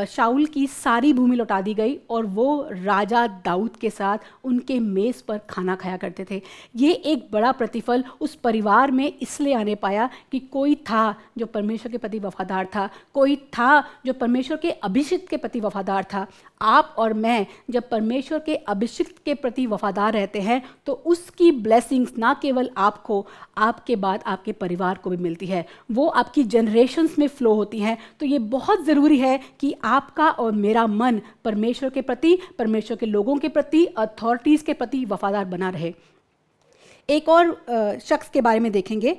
शाऊल की सारी भूमि लौटा दी गई और वो राजा दाऊद के साथ उनके मेज़ पर खाना खाया करते थे। ये एक बड़ा प्रतिफल उस परिवार में इसलिए आने पाया कि कोई था जो परमेश्वर के प्रति वफादार था, कोई था जो परमेश्वर के अभिषिक्त के प्रति वफादार था। आप और मैं जब परमेश्वर के अभिषिक्त के प्रति वफादार रहते हैं तो उसकी ब्लेसिंग्स ना केवल आपको, आपके बाद आपके परिवार को भी मिलती है, वो आपकी जनरेशन्स में फ्लो होती हैं। तो ये बहुत ज़रूरी है कि आपका और मेरा मन परमेश्वर के प्रति, परमेश्वर के लोगों के प्रति, अथॉरिटीज़ के प्रति वफादार बना रहे। एक और शख्स के बारे में देखेंगे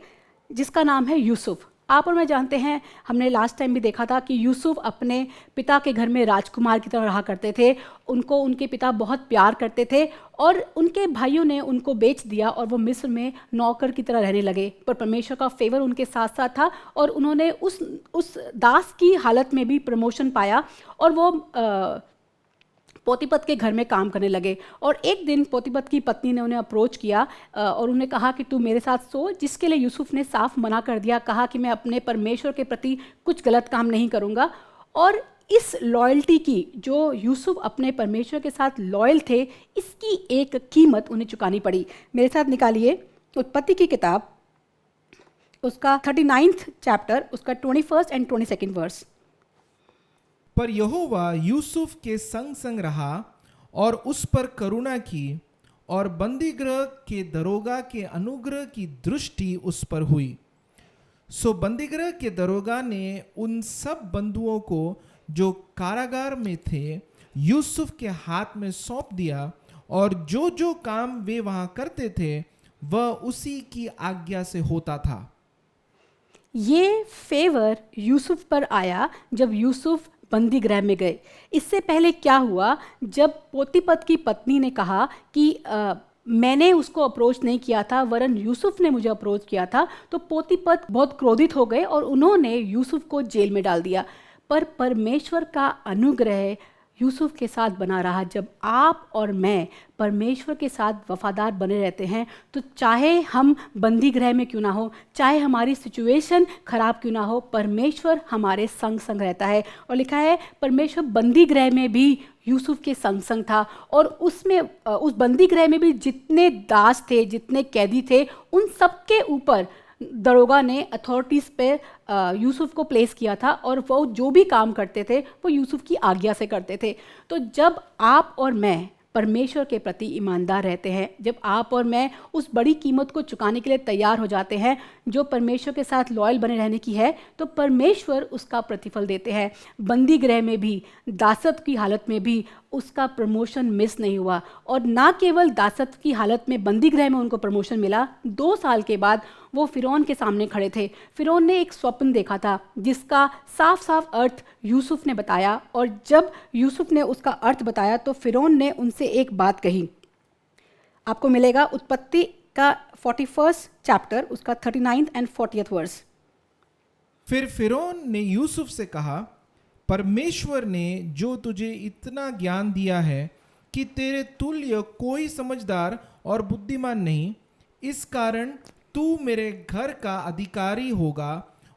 जिसका नाम है यूसुफ। आप और मैं जानते हैं, हमने लास्ट टाइम भी देखा था कि यूसुफ अपने पिता के घर में राजकुमार की तरह रहा करते थे। उनको उनके पिता बहुत प्यार करते थे और उनके भाइयों ने उनको बेच दिया और वो मिस्र में नौकर की तरह रहने लगे। पर परमेश्वर का फेवर उनके साथ साथ था और उन्होंने उस दास की हालत में भी प्रमोशन पाया और वो पोतीपत के घर में काम करने लगे। और एक दिन पोतीपत की पत्नी ने उन्हें अप्रोच किया और उन्हें कहा कि तू मेरे साथ सो, जिसके लिए यूसुफ ने साफ मना कर दिया, कहा कि मैं अपने परमेश्वर के प्रति कुछ गलत काम नहीं करूँगा। और इस लॉयल्टी की, जो यूसुफ अपने परमेश्वर के साथ लॉयल थे, इसकी एक कीमत उन्हें चुकानी पड़ी। मेरे साथ निकालिए उत्पत्ति की किताब, उसका 39th चैप्टर, उसका 21st and 22nd वर्स। पर यहोवा यूसुफ के संग संग रहा और उस पर करुणा की और बंदीगृह के दरोगा के अनुग्रह की दृष्टि उस पर हुई। सो बंदीगृह के दरोगा ने उन सब बंधुओं को जो कारागार में थे यूसुफ के हाथ में सौंप दिया और जो जो काम वे वहां करते थे वह उसी की आज्ञा से होता था। ये फेवर यूसुफ पर आया जब यूसुफ बंदी गृह में गए। इससे पहले क्या हुआ, जब पोतीपत की पत्नी ने कहा कि मैंने उसको अप्रोच नहीं किया था, वरन यूसुफ ने मुझे अप्रोच किया था, तो पोतीपत बहुत क्रोधित हो गए और उन्होंने यूसुफ को जेल में डाल दिया। पर परमेश्वर का अनुग्रह यूसुफ के साथ बना रहा। जब आप और मैं परमेश्वर के साथ वफादार बने रहते हैं तो चाहे हम बंदी गृह में क्यों ना हो, चाहे हमारी सिचुएशन खराब क्यों ना हो, परमेश्वर हमारे संग संग रहता है। और लिखा है परमेश्वर बंदी गृह में भी यूसुफ के संग संग था और उसमें उस बंदी गृह में भी जितने दास थे, जितने कैदी थे, उन सब के ऊपर दरोगा ने अथॉरिटीज़ पे यूसुफ को प्लेस किया था और वो जो भी काम करते थे वो यूसुफ की आज्ञा से करते थे। तो जब आप और मैं परमेश्वर के प्रति ईमानदार रहते हैं, जब आप और मैं उस बड़ी कीमत को चुकाने के लिए तैयार हो जाते हैं जो परमेश्वर के साथ लॉयल बने रहने की है, तो परमेश्वर उसका प्रतिफल देते हैं। बंदी गृह में भी, दासत्व की हालत में भी उसका प्रमोशन मिस नहीं हुआ। और ना केवल दासत्व की हालत में बंदी गृह में उनको प्रमोशन मिला, 2 साल के बाद वो फिरौन के सामने खड़े थे। फिरौन ने एक स्वप्न देखा था जिसका साफ साफ अर्थ यूसुफ ने बताया और जब यूसुफ ने उसका अर्थ बताया तो फिरौन ने उनसे एक बात कही। आपको मिलेगा उत्पत्ति का 41st चैप्टर, उसका 39th and 40th वर्स। फिर फिरौन ने यूसुफ से कहा, परमेश्वर ने जो तुझे इतना ज्ञान दिया है कि तेरे तुल्य कोई समझदार और बुद्धिमान नहीं, इस कारण तू मेरे घर का अधिकारी होगा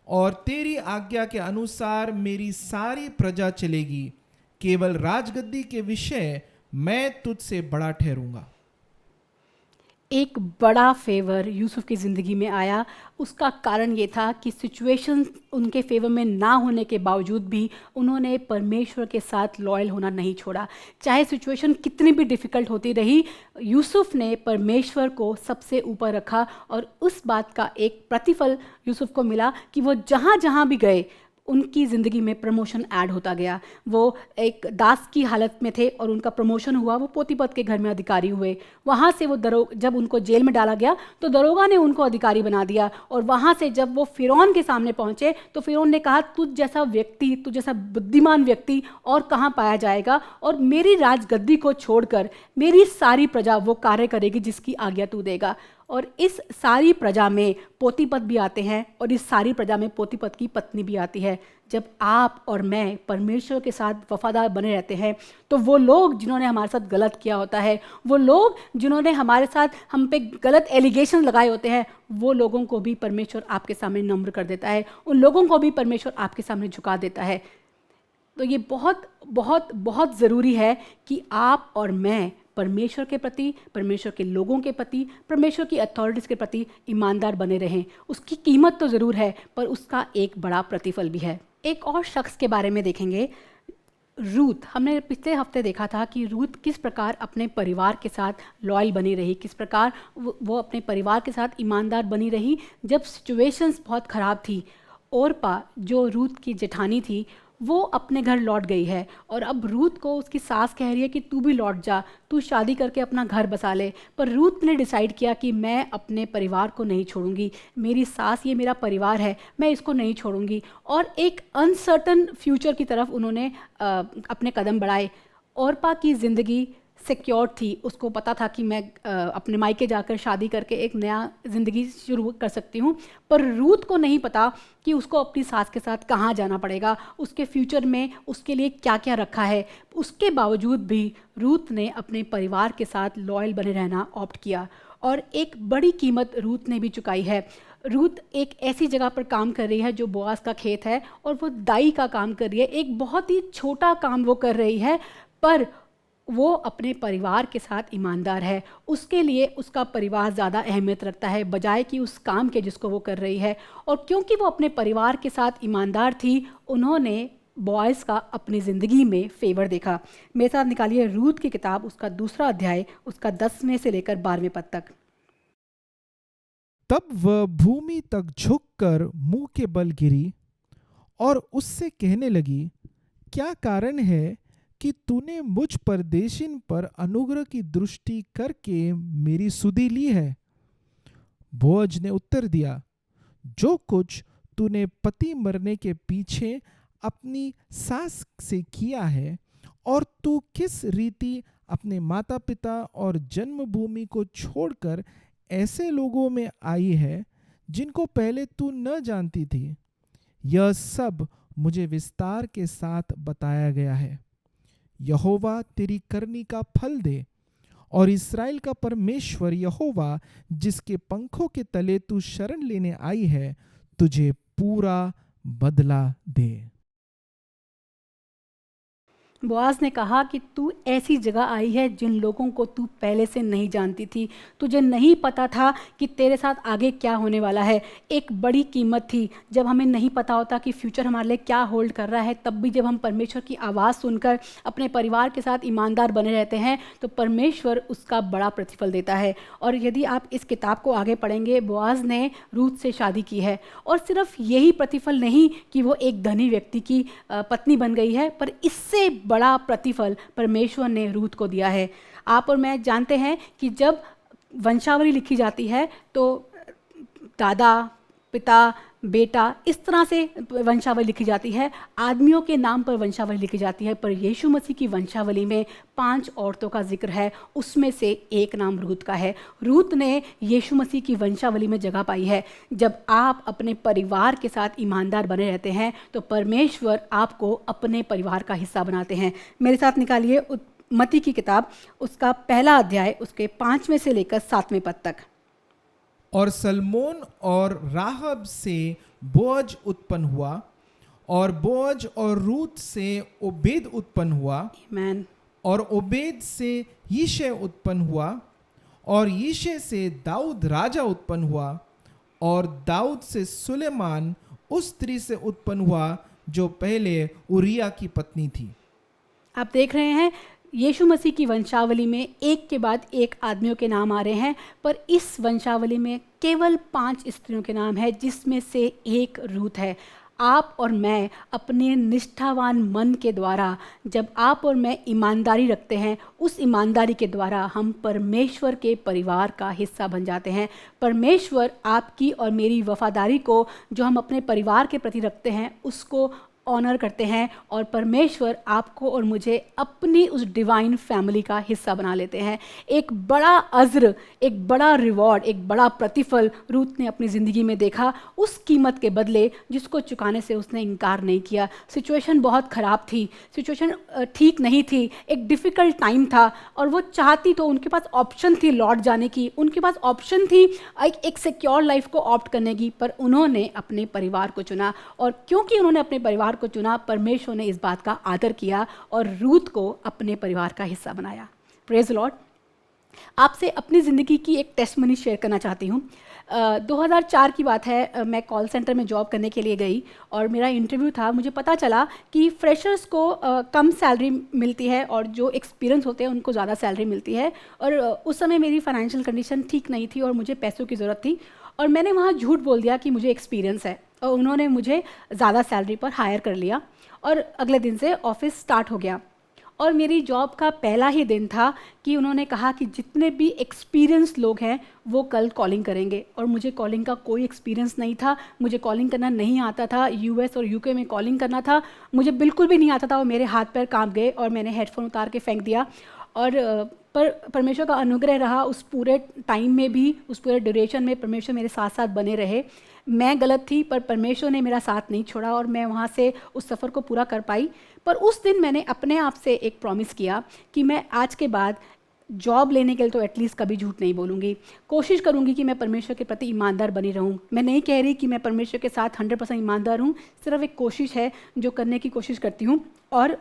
और तेरी आज्ञा के अनुसार मेरी सारी प्रजा चलेगी। केवल राजगद्दी के विषय मैं तुझसे बड़ा ठहरूंगा। एक बड़ा फेवर यूसुफ की ज़िंदगी में आया। उसका कारण ये था कि सिचुएशन उनके फेवर में ना होने के बावजूद भी उन्होंने परमेश्वर के साथ लॉयल होना नहीं छोड़ा। चाहे सिचुएशन कितनी भी डिफ़िकल्ट होती रही, यूसुफ ने परमेश्वर को सबसे ऊपर रखा और उस बात का एक प्रतिफल यूसुफ को मिला कि वो जहाँ जहाँ भी गए उनकी ज़िंदगी में प्रमोशन ऐड होता गया। वो एक दास की हालत में थे और उनका प्रमोशन हुआ, वो पोतीपत के घर में अधिकारी हुए। वहाँ से वो जब उनको जेल में डाला गया तो दरोगा ने उनको अधिकारी बना दिया, और वहाँ से जब वो फ़िरौन के सामने पहुँचे तो फ़िरौन ने कहा, तुझ जैसा व्यक्ति, तुझ जैसा बुद्धिमान व्यक्ति और कहाँ पाया जाएगा, और मेरी राजगद्दी को छोड़कर मेरी सारी प्रजा वो कार्य करेगी जिसकी आज्ञा तू देगा। और इस सारी प्रजा में पोतीपत भी आते हैं, और इस सारी प्रजा में पोतीपत की पत्नी भी आती है। जब आप और मैं परमेश्वर के साथ वफादार बने रहते हैं तो वो लोग जिन्होंने हमारे साथ गलत किया होता है, वो लोग जिन्होंने हमारे साथ हम पे गलत एलिगेशन लगाए होते हैं, वो लोगों को भी परमेश्वर आपके सामने नम्र कर देता है, उन लोगों को भी परमेश्वर आपके सामने झुका देता है। तो ये बहुत बहुत बहुत ज़रूरी है कि आप और मैं परमेश्वर के प्रति, परमेश्वर के लोगों के प्रति, परमेश्वर की अथॉरिटीज़ के प्रति ईमानदार बने रहें। उसकी कीमत तो ज़रूर है, पर उसका एक बड़ा प्रतिफल भी है। एक और शख्स के बारे में देखेंगे, रूथ। हमने पिछले हफ्ते देखा था कि रूथ किस प्रकार अपने परिवार के साथ लॉयल बनी रही, किस प्रकार वो अपने परिवार के साथ ईमानदार बनी रही जब सिचुएशंस बहुत ख़राब थी। ओरपा जो रूथ की जेठानी थी, वो अपने घर लौट गई है, और अब रूथ को उसकी सास कह रही है कि तू भी लौट जा, तू शादी करके अपना घर बसा ले। पर रूथ ने डिसाइड किया कि मैं अपने परिवार को नहीं छोड़ूंगी, मेरी सास ये मेरा परिवार है, मैं इसको नहीं छोड़ूंगी। और एक अनसर्टन फ्यूचर की तरफ उन्होंने अपने कदम बढ़ाए। ओरपा की ज़िंदगी सिक्योर थी, उसको पता था कि मैं अपने मायके जाकर शादी करके एक नया ज़िंदगी शुरू कर सकती हूँ। पर रूथ को नहीं पता कि उसको अपनी सास के साथ कहाँ जाना पड़ेगा, उसके फ्यूचर में उसके लिए क्या क्या रखा है। उसके बावजूद भी रूथ ने अपने परिवार के साथ लॉयल बने रहना ऑप्ट किया, और एक बड़ी कीमत रूथ ने भी चुकाई है। रूथ एक ऐसी जगह पर काम कर रही है जो बोआज का खेत है, और वो दाई का काम कर रही है। एक बहुत ही छोटा काम वो कर रही है, पर वो अपने परिवार के साथ ईमानदार है। उसके लिए उसका परिवार ज़्यादा अहमियत रखता है बजाय कि उस काम के जिसको वो कर रही है। और क्योंकि वो अपने परिवार के साथ ईमानदार थी, उन्होंने बॉयज़ का अपनी ज़िंदगी में फेवर देखा। मेरे साथ निकालिए रूथ की किताब, उसका 2 अध्याय, उसका 10वें से लेकर 12वें पद तक। तब वह भूमि तक झुककर मुंह के बल गिरी और उससे कहने लगी, क्या कारण है कि तूने मुझ परदेशिन पर अनुग्रह की दृष्टि करके मेरी सुधि ली है? बोअज ने उत्तर दिया, जो कुछ तूने पति मरने के पीछे अपनी सास से किया है, और तू किस रीति अपने माता पिता और जन्मभूमि को छोड़कर ऐसे लोगों में आई है जिनको पहले तू न जानती थी, यह सब मुझे विस्तार के साथ बताया गया है। यहोवा तेरी करनी का फल दे, और इस्राएल का परमेश्वर यहोवा, जिसके पंखों के तले तू शरण लेने आई है, तुझे पूरा बदला दे। बोआज ने कहा कि तू ऐसी जगह आई है जिन लोगों को तू पहले से नहीं जानती थी, तुझे नहीं पता था कि तेरे साथ आगे क्या होने वाला है। एक बड़ी कीमत थी जब हमें नहीं पता होता कि फ्यूचर हमारे लिए क्या होल्ड कर रहा है, तब भी जब हम परमेश्वर की आवाज़ सुनकर अपने परिवार के साथ ईमानदार बने रहते हैं तो परमेश्वर उसका बड़ा प्रतिफल देता है। और यदि आप इस किताब को आगे पढ़ेंगे, बोआज ने रूथ से शादी की है, और सिर्फ यही प्रतिफल नहीं कि वो एक धनी व्यक्ति की पत्नी बन गई है, पर इससे बड़ा प्रतिफल परमेश्वर ने रूथ को दिया है। आप और मैं जानते हैं कि जब वंशावली लिखी जाती है तो दादा, पिता, बेटा, इस तरह से वंशावली लिखी जाती है, आदमियों के नाम पर वंशावली लिखी जाती है। पर यीशु मसीह की वंशावली में 5 औरतों का जिक्र है, उसमें से एक नाम रूथ का है। रूथ ने यीशु मसीह की वंशावली में जगह पाई है। जब आप अपने परिवार के साथ ईमानदार बने रहते हैं तो परमेश्वर आपको अपने परिवार का हिस्सा बनाते हैं। मेरे साथ निकालिए मत्ती की किताब, उसका 1 अध्याय, उसके 5वें से लेकर 7वें पद तक। और सलमोन और राहब से बोअज उत्पन्न हुआ, और बोअज और रूथ से ओबेद उत्पन्न हुआ, आमीन। और ओबेद से यिशै उत्पन्न हुआ, और यिशै से दाऊद राजा उत्पन्न हुआ, और दाऊद से सुलेमान उस स्त्री से उत्पन्न हुआ जो पहले उरिया की पत्नी थी। आप देख रहे हैं यीशु मसीह की वंशावली में एक के बाद एक आदमियों के नाम आ रहे हैं, पर इस वंशावली में केवल 5 स्त्रियों के नाम है, जिसमें से एक रूथ है। आप और मैं अपने निष्ठावान मन के द्वारा, जब आप और मैं ईमानदारी रखते हैं, उस ईमानदारी के द्वारा हम परमेश्वर के परिवार का हिस्सा बन जाते हैं। परमेश्वर आपकी और मेरी वफादारी को जो हम अपने परिवार के प्रति रखते हैं उसको ऑनर करते हैं, और परमेश्वर आपको और मुझे अपनी उस डिवाइन फैमिली का हिस्सा बना लेते हैं। एक बड़ा अज़्र, एक बड़ा रिवॉर्ड, एक बड़ा प्रतिफल रूथ ने अपनी ज़िंदगी में देखा, उस कीमत के बदले जिसको चुकाने से उसने इनकार नहीं किया। सिचुएशन बहुत ख़राब थी, सिचुएशन ठीक नहीं थी, एक डिफ़िकल्ट टाइम था, और वो चाहती तो उनके पास ऑप्शन थी लौट जाने की, उनके पास ऑप्शन थी एक सिक्योर लाइफ को ऑप्ट करने की, पर उन्होंने अपने परिवार को चुना। और क्योंकि उन्होंने अपने परिवार को चुना, परमेश्वर ने इस बात का आदर किया और रूथ को अपने परिवार का हिस्सा बनाया। Praise the Lord. आपसे अपनी ज़िंदगी की एक टेस्टमनी शेयर करना चाहती हूँ। 2004 की बात है, मैं कॉल सेंटर में जॉब करने के लिए गई और मेरा इंटरव्यू था। मुझे पता चला कि फ्रेशर्स को कम सैलरी मिलती है और जो एक्सपीरियंस होते हैं उनको ज़्यादा सैलरी मिलती है, और उस समय मेरी फाइनेंशियल कंडीशन ठीक नहीं थी और मुझे पैसों की ज़रूरत थी, और मैंने वहाँ झूठ बोल दिया कि मुझे एक्सपीरियंस है, और उन्होंने मुझे ज़्यादा सैलरी पर हायर कर लिया, और अगले दिन से ऑफिस स्टार्ट हो गया। और मेरी जॉब का पहला ही दिन था कि उन्होंने कहा कि जितने भी एक्सपीरियंस लोग हैं वो कल कॉलिंग करेंगे, और मुझे कॉलिंग का कोई एक्सपीरियंस नहीं था, मुझे कॉलिंग करना नहीं आता था। यूएस और यूके में कॉलिंग करना था, मुझे बिल्कुल भी नहीं आता था, और मेरे हाथ पैर कांप गए और मैंने हेडफोन उतार के फेंक दिया। और पर परमेश्वर का अनुग्रह रहा, उस पूरे टाइम में भी, उस पूरे ड्यूरेशन में परमेश्वर मेरे साथ साथ बने रहे। मैं गलत थी पर परमेश्वर ने मेरा साथ नहीं छोड़ा, और मैं वहाँ से उस सफ़र को पूरा कर पाई। पर उस दिन मैंने अपने आप से एक प्रॉमिस किया कि मैं आज के बाद जॉब लेने के लिए तो एटलीस्ट कभी झूठ नहीं बोलूँगी, कोशिश करूँगी कि मैं परमेश्वर के प्रति ईमानदार बनी रहूँ। मैं नहीं कह रही कि मैं परमेश्वर के साथ 100% ईमानदार हूँ, सिर्फ एक कोशिश है जो करने की कोशिश करती हूँ। और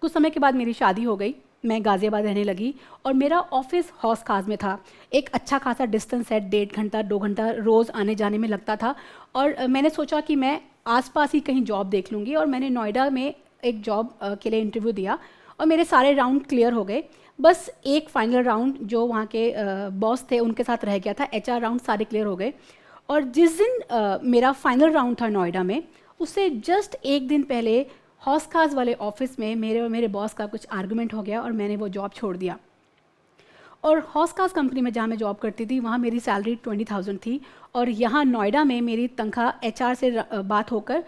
कुछ समय के बाद मेरी शादी हो गई, मैं गाज़ियाबाद रहने लगी, और मेरा ऑफिस हौस खास में था। एक अच्छा खासा डिस्टेंस है, 1.5 घंटा 2 घंटा रोज़ आने जाने में लगता था। और मैंने सोचा कि मैं आसपास ही कहीं जॉब देख लूँगी, और मैंने नोएडा में एक जॉब के लिए इंटरव्यू दिया, और मेरे सारे राउंड क्लियर हो गए। बस एक फाइनल राउंड जो वहाँ के बॉस थे उनके साथ रह गया था, HR राउंड सारे क्लियर हो गए। और जिस दिन मेरा फाइनल राउंड था नोएडा में, उससे जस्ट एक दिन पहले हौस खास वाले ऑफिस में मेरे और मेरे बॉस का कुछ आर्गुमेंट हो गया, और मैंने वो जॉब छोड़ दिया। और हौस खास कंपनी में जहाँ मैं जॉब करती थी वहाँ मेरी सैलरी 20,000 थी, और यहाँ नोएडा में मेरी तनख्वाह HR से बात होकर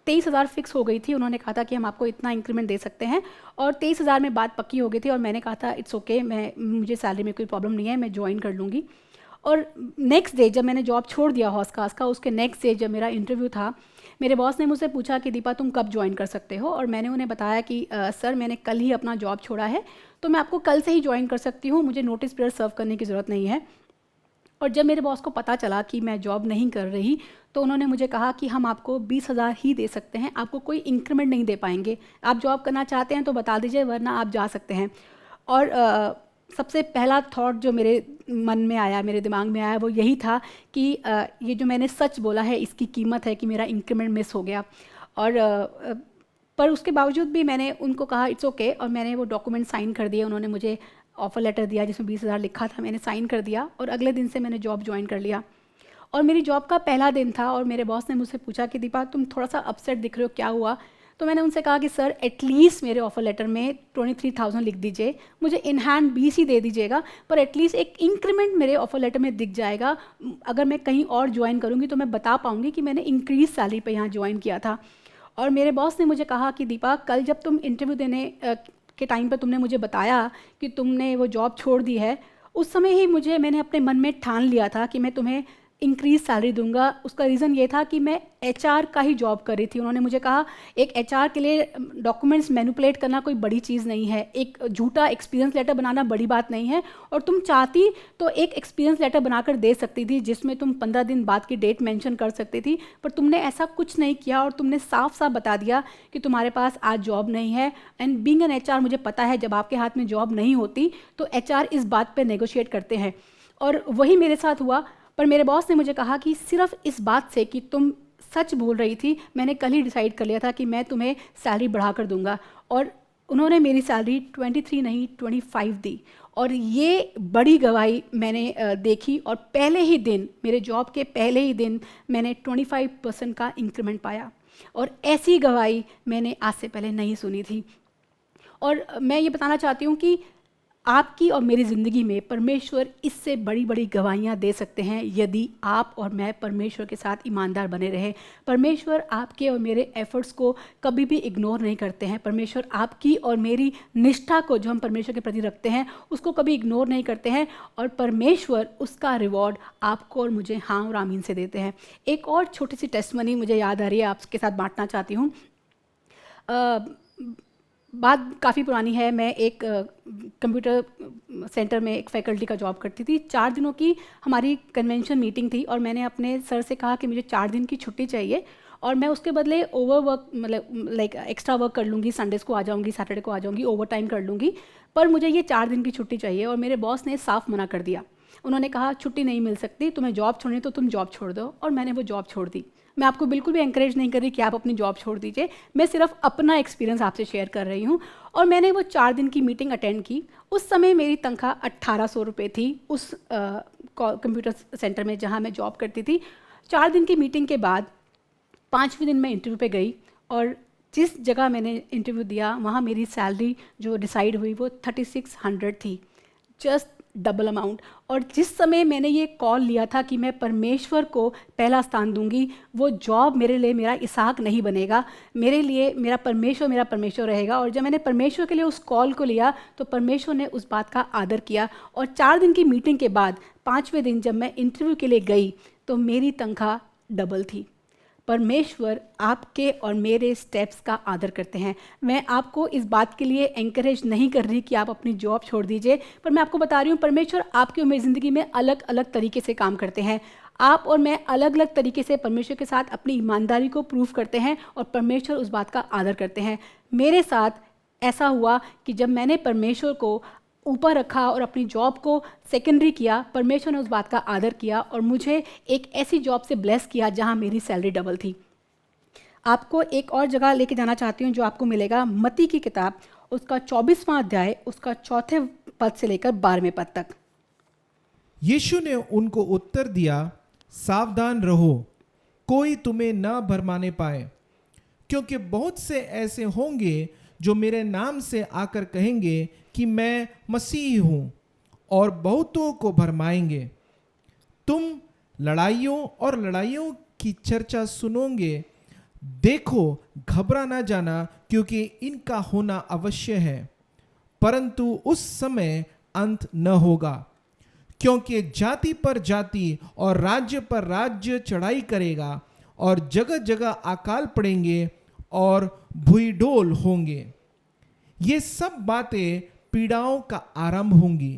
23,000 फिक्स हो गई थी। उन्होंने कहा था कि हम आपको इतना इंक्रीमेंट दे सकते हैं, और 23,000 में बात पक्की हो गई थी, और मैंने कहा था इट्स ओके, मुझे सैलरी में कोई प्रॉब्लम नहीं है, मैं ज्वाइन कर लूँगी। और नेक्स्ट डे जब मैंने जॉब छोड़ दिया हौस खास का, उसके नेक्स्ट डे जब मेरा इंटरव्यू था, मेरे बॉस ने मुझसे पूछा कि दीपा तुम कब ज्वाइन कर सकते हो, और मैंने उन्हें बताया कि सर मैंने कल ही अपना जॉब छोड़ा है, तो मैं आपको कल से ही ज्वाइन कर सकती हूँ, मुझे नोटिस पीरियड सर्व करने की ज़रूरत नहीं है। और जब मेरे बॉस को पता चला कि मैं जॉब नहीं कर रही, तो उन्होंने मुझे कहा कि हम आपको 20,000 ही दे सकते हैं, आपको कोई इंक्रीमेंट नहीं दे पाएंगे, आप जॉब करना चाहते हैं तो बता दीजिए, वरना आप जा सकते हैं। और सबसे पहला थॉट जो मेरे मन में आया, मेरे दिमाग में आया, वो यही था कि ये जो मैंने सच बोला है इसकी कीमत है कि मेरा इंक्रीमेंट मिस हो गया। और पर उसके बावजूद भी मैंने उनको कहा इट्स ओके, और मैंने वो डॉक्यूमेंट साइन कर दिए। उन्होंने मुझे ऑफ़र लेटर दिया जिसमें 20,000 लिखा था, मैंने साइन कर दिया, और अगले दिन से मैंने जॉब ज्वाइन कर लिया। और मेरी जॉब का पहला दिन था, और मेरे बॉस ने मुझसे पूछा कि दीपा तुम थोड़ा सा अपसेट दिख रहे हो, क्या हुआ? तो मैंने उनसे कहा कि सर एटलीस्ट मेरे ऑफ़र लेटर में 23,000 लिख दीजिए, मुझे इन हैंड 20 ही दे दीजिएगा, पर एटलीस्ट एक इंक्रीमेंट मेरे ऑफ़र लेटर में दिख जाएगा। अगर मैं कहीं और ज्वाइन करूँगी तो मैं बता पाऊँगी कि मैंने इंक्रीज सैलरी पे यहाँ ज्वाइन किया था। और मेरे बॉस ने मुझे कहा कि दीपा कल जब तुम इंटरव्यू देने के टाइम पर तुमने मुझे बताया कि तुमने वो जॉब छोड़ दी है, उस समय ही मैंने अपने मन में ठान लिया था कि मैं तुम्हें इंक्रीज सैलरी दूंगा। उसका रीज़न ये था कि मैं HR का ही जॉब कर रही थी। उन्होंने मुझे कहा एक HR के लिए डॉक्यूमेंट्स मैनिपुलेट करना कोई बड़ी चीज़ नहीं है, एक झूठा एक्सपीरियंस लेटर बनाना बड़ी बात नहीं है, और तुम चाहती तो एक एक्सपीरियंस लेटर बनाकर दे सकती थी जिसमें तुम 15 दिन बाद की डेट मेंशन कर सकती थी, पर तुमने ऐसा कुछ नहीं किया, और तुमने साफ साफ बता दिया कि तुम्हारे पास आज जॉब नहीं है। एंड बीइंग एन HR मुझे पता है जब आपके हाथ में जॉब नहीं होती तो HR इस बात पर नेगोशिएट करते हैं, और वही मेरे साथ हुआ। पर मेरे बॉस ने मुझे कहा कि सिर्फ इस बात से कि तुम सच बोल रही थी, मैंने कल ही डिसाइड कर लिया था कि मैं तुम्हें सैलरी बढ़ा कर दूंगा। और उन्होंने मेरी सैलरी 23 नहीं 25 दी, और ये बड़ी गवाही मैंने देखी। और पहले ही दिन, मेरे जॉब के पहले ही दिन मैंने 25% का इंक्रीमेंट पाया, और ऐसी गवाही मैंने आज से पहले नहीं सुनी थी। और मैं ये बताना चाहती हूँ कि आपकी और मेरी ज़िंदगी में परमेश्वर इससे बड़ी बड़ी गवाहियाँ दे सकते हैं यदि आप और मैं परमेश्वर के साथ ईमानदार बने रहें। परमेश्वर आपके और मेरे एफर्ट्स को कभी भी इग्नोर नहीं करते हैं। परमेश्वर आपकी और मेरी निष्ठा को जो हम परमेश्वर के प्रति रखते हैं उसको कभी इग्नोर नहीं करते हैं, और परमेश्वर उसका रिवॉर्ड आपको और मुझे हाँ और आमीन से देते हैं। एक और छोटी सी टेस्टमनी मुझे याद आ रही है, आपके साथ बांटना चाहती हूँ। बात काफ़ी पुरानी है। मैं एक कंप्यूटर सेंटर में एक फैकल्टी का जॉब करती थी। 4 दिनों की हमारी कन्वेंशन मीटिंग थी, और मैंने अपने सर से कहा कि मुझे 4 दिन की छुट्टी चाहिए, और मैं उसके बदले ओवर वर्क, मतलब लाइक एक्स्ट्रा वर्क कर लूँगी, संडेज़ को आ जाऊँगी, सैटरडे को आ जाऊँगी, ओवर टाइम कर लूँगी, पर मुझे ये 4 दिन की छुट्टी चाहिए। और मेरे बॉस ने साफ मना कर दिया। उन्होंने कहा छुट्टी नहीं मिल सकती, तुम्हें जॉब छोड़नी तो तुम जॉब छोड़ दो। और मैंने वो जॉब छोड़ दी। मैं आपको बिल्कुल भी एंकरेज नहीं कर रही कि आप अपनी जॉब छोड़ दीजिए, मैं सिर्फ अपना एक्सपीरियंस आपसे शेयर कर रही हूँ। और मैंने वो 4 दिन की मीटिंग अटेंड की। उस समय मेरी तनख्वाह 1800 रुपये थी उस कंप्यूटर सेंटर में जहाँ मैं जॉब करती थी। 4 दिन की मीटिंग के बाद 5वें दिन मैं इंटरव्यू पे गई, और जिस जगह मैंने इंटरव्यू दिया वहाँ मेरी सैलरी जो डिसाइड हुई वो 3600 थी, जस्ट डबल अमाउंट। और जिस समय मैंने ये कॉल लिया था कि मैं परमेश्वर को पहला स्थान दूंगी, वो जॉब मेरे लिए मेरा इसहाक नहीं बनेगा, मेरे लिए मेरा परमेश्वर रहेगा। और जब मैंने परमेश्वर के लिए उस कॉल को लिया तो परमेश्वर ने उस बात का आदर किया। और 4 दिन की मीटिंग के बाद 5वें दिन जब मैं इंटरव्यू के लिए गई तो मेरी तनख्वाह डबल थी। परमेश्वर आपके और मेरे स्टेप्स का आदर करते हैं। मैं आपको इस बात के लिए एंकरेज नहीं कर रही कि आप अपनी जॉब छोड़ दीजिए, पर मैं आपको बता रही हूँ परमेश्वर आपकी और मेरी ज़िंदगी में अलग अलग तरीके से काम करते हैं। आप और मैं अलग अलग तरीके से परमेश्वर के साथ अपनी ईमानदारी को प्रूव करते हैं, और परमेश्वर उस बात का आदर करते हैं। मेरे साथ ऐसा हुआ कि जब मैंने परमेश्वर को ऊपर रखा और अपनी जॉब को सेकेंडरी किया, परमेश्वर ने उस बात का आदर किया और मुझे एक ऐसी जॉब से ब्लेस किया जहां मेरी सैलरी डबल थी। आपको एक और जगह लेके जाना चाहती हूं जो आपको मिलेगा, मत्ती की किताब, उसका 24वां अध्याय, उसका 4 पद से लेकर 12वें पद तक। यीशु ने उनको उत्तर दिया, सावधान रहो, कोई तुम्हें न भरमाने पाए, क्योंकि बहुत से ऐसे होंगे जो मेरे नाम से आकर कहेंगे कि मैं मसीह हूं, और बहुतों को भरमाएंगे। तुम लड़ाइयों की चर्चा सुनोगे, देखो घबरा ना जाना, क्योंकि इनका होना अवश्य है, परंतु उस समय अंत न होगा। क्योंकि जाति पर जाति और राज्य पर राज्य चढ़ाई करेगा, और जगह जगह अकाल पड़ेंगे और भूईडोल होंगे। ये सब बातें पीड़ाओं का आरंभ होंगी।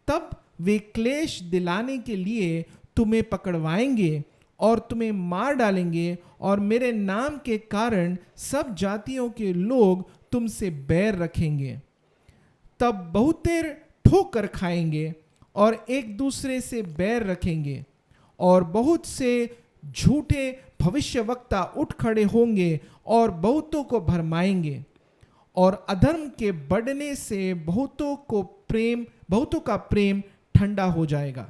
तब वे क्लेश दिलाने के लिए तुम्हें पकड़वाएंगे और तुम्हें मार डालेंगे, और मेरे नाम के कारण सब जातियों के लोग तुमसे बैर रखेंगे। तब बहुतेर ठोकर खाएंगे और एक दूसरे से बैर रखेंगे, और बहुत से झूठे भविष्यवक्ता उठ खड़े होंगे और बहुतों को भरमाएंगे, और अधर्म के बढ़ने से बहुतों का प्रेम ठंडा हो जाएगा।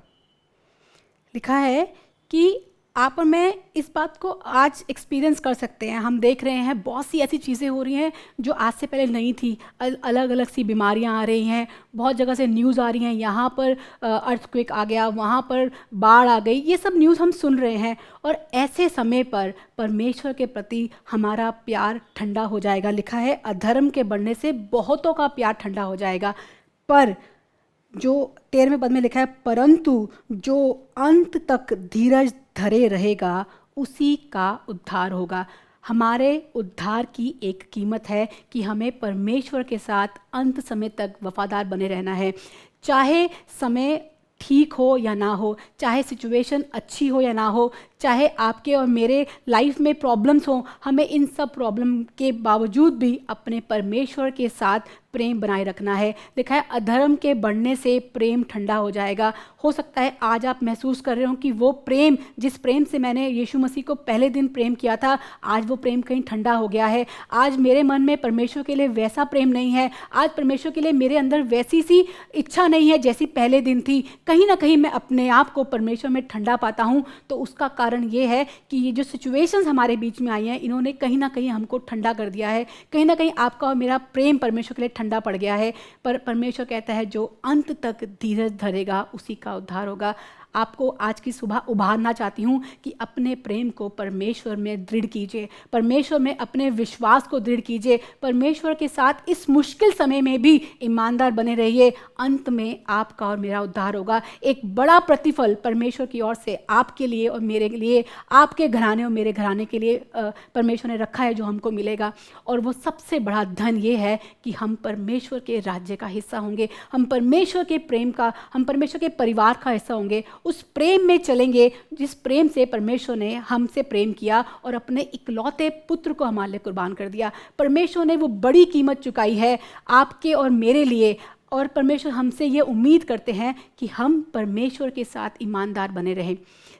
लिखा है कि आप और मैं इस बात को आज एक्सपीरियंस कर सकते हैं। हम देख रहे हैं बहुत सी ऐसी चीज़ें हो रही हैं जो आज से पहले नहीं थी। अलग अलग सी बीमारियां आ रही हैं, बहुत जगह से न्यूज़ आ रही हैं, यहाँ पर अर्थक्वेक आ गया, वहाँ पर बाढ़ आ गई, ये सब न्यूज़ हम सुन रहे हैं। और ऐसे समय पर परमेश्वर के प्रति हमारा प्यार ठंडा हो जाएगा। लिखा है अधर्म के बढ़ने से बहुतों का प्यार ठंडा हो जाएगा। पर जो 13वें पद में लिखा है, परंतु जो अंत तक धीरज धरे रहेगा उसी का उद्धार होगा। हमारे उद्धार की एक कीमत है कि हमें परमेश्वर के साथ अंत समय तक वफादार बने रहना है। चाहे समय ठीक हो या ना हो, चाहे सिचुएशन अच्छी हो या ना हो, चाहे आपके और मेरे लाइफ में प्रॉब्लम्स हों, हमें इन सब प्रॉब्लम के बावजूद भी अपने परमेश्वर के साथ प्रेम बनाए रखना है। लिखा है अधर्म के बढ़ने से प्रेम ठंडा हो जाएगा। हो सकता है आज आप महसूस कर रहे हो कि वो प्रेम, जिस प्रेम से मैंने यीशु मसीह को पहले दिन प्रेम किया था, आज वो प्रेम कहीं ठंडा हो गया है। आज मेरे मन में परमेश्वर के लिए वैसा प्रेम नहीं है। आज परमेश्वर के लिए मेरे अंदर वैसी सी इच्छा नहीं है जैसी पहले दिन थी। कहीं ना कहीं मैं अपने आप को परमेश्वर में ठंडा पाता हूँ। तो उसका कारण ये है कि ये जो सिचुएशंस हमारे बीच में आई हैं, इन्होंने कहीं ना कहीं हमको ठंडा कर दिया है। कहीं ना कहीं आपका और मेरा प्रेम परमेश्वर के लिए ठंडा पड़ गया है। पर परमेश्वर कहता है जो अंत तक धीरज धरेगा उसी का उद्धार होगा। आपको आज की सुबह उभारना चाहती हूँ कि अपने प्रेम को परमेश्वर में दृढ़ कीजिए, परमेश्वर में अपने विश्वास को दृढ़ कीजिए, परमेश्वर के साथ इस मुश्किल समय में भी ईमानदार बने रहिए। अंत में आपका और मेरा उद्धार होगा। एक बड़ा प्रतिफल परमेश्वर की ओर से आपके लिए और मेरे लिए, आपके घराने और मेरे घराने के लिए परमेश्वर ने रखा है, जो हमको मिलेगा। और वो सबसे बड़ा धन ये है कि हम परमेश्वर के राज्य का हिस्सा होंगे, हम परमेश्वर के प्रेम का, हम परमेश्वर के परिवार का हिस्सा होंगे। उस प्रेम में चलेंगे जिस प्रेम से परमेश्वर ने हमसे प्रेम किया और अपने इकलौते पुत्र को हमारे लिए कुर्बान कर दिया। परमेश्वर ने वो बड़ी कीमत चुकाई है आपके और मेरे लिए। और परमेश्वर हमसे ये उम्मीद करते हैं कि हम परमेश्वर के साथ ईमानदार बने रहें।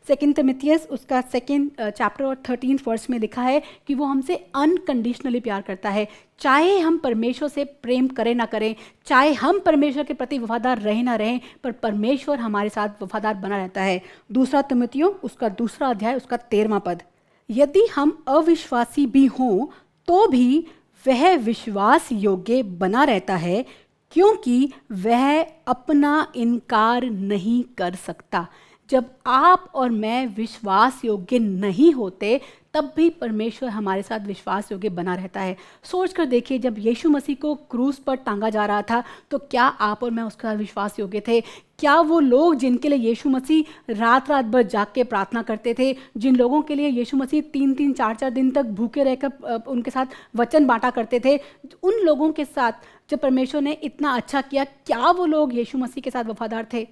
2 तिमुथियुस उसका 2 चैप्टर और 13 वर्स में लिखा है कि वो हमसे अनकंडीशनली प्यार करता है। चाहे हम परमेश्वर से प्रेम करें ना करें, चाहे हम परमेश्वर के प्रति वफादार रहें ना रहें, पर परमेश्वर हमारे साथ वफादार बना रहता है। 2 तिमुथियुस उसका 2 अध्याय उसका 13वां पद, यदि हम अविश्वासी भी हों तो भी वह विश्वास योग्य बना रहता है, क्योंकि वह अपना इनकार नहीं कर सकता। जब आप और मैं विश्वास योग्य नहीं होते, तब भी परमेश्वर हमारे साथ विश्वास योग्य बना रहता है। सोच कर देखिए, जब यीशु मसीह को क्रूस पर टांगा जा रहा था, तो क्या आप और मैं उसके साथ विश्वास योग्य थे? क्या वो लोग जिनके लिए यीशु मसीह रात रात भर जाग के प्रार्थना करते थे, जिन लोगों के लिए यीशु मसीह 3-3, 4-4 दिन तक भूखे रहकर उनके साथ वचन बांटा करते थे, उन लोगों के साथ जब परमेश्वर ने इतना अच्छा किया, क्या वो लोग यीशु मसीह के साथ वफादार थे?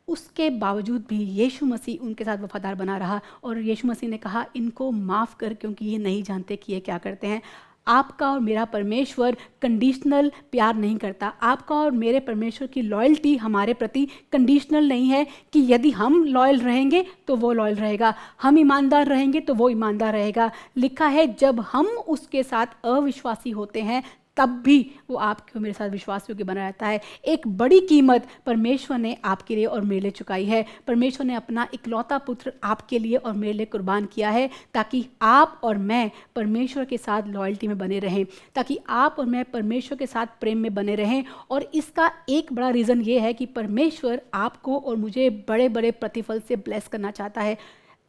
उसके बावजूद भी यीशु मसीह उनके साथ वफादार बना रहा। और यीशु मसीह ने कहा, इनको माफ़ कर, क्योंकि ये नहीं जानते कि ये क्या करते हैं। आपका और मेरा परमेश्वर कंडीशनल प्यार नहीं करता। आपका और मेरे परमेश्वर की लॉयल्टी हमारे प्रति कंडीशनल नहीं है कि यदि हम लॉयल रहेंगे तो वो लॉयल रहेगा, हम ईमानदार रहेंगे तो वो ईमानदार रहेगा। लिखा है जब हम उसके साथ अविश्वासी होते हैं, तब भी वो आपके और मेरे साथ विश्वास योग्य बना रहता है। एक बड़ी कीमत परमेश्वर ने आपके लिए और मेरे लिए चुकाई है। परमेश्वर ने अपना इकलौता पुत्र आपके लिए और मेरे लिए कुर्बान किया है, ताकि आप और मैं परमेश्वर के साथ लॉयल्टी में बने रहें, ताकि आप और मैं परमेश्वर के साथ प्रेम में बने रहें। और इसका एक बड़ा रीज़न ये है कि परमेश्वर आपको और मुझे बड़े बड़े प्रतिफल से ब्लेस करना चाहता है।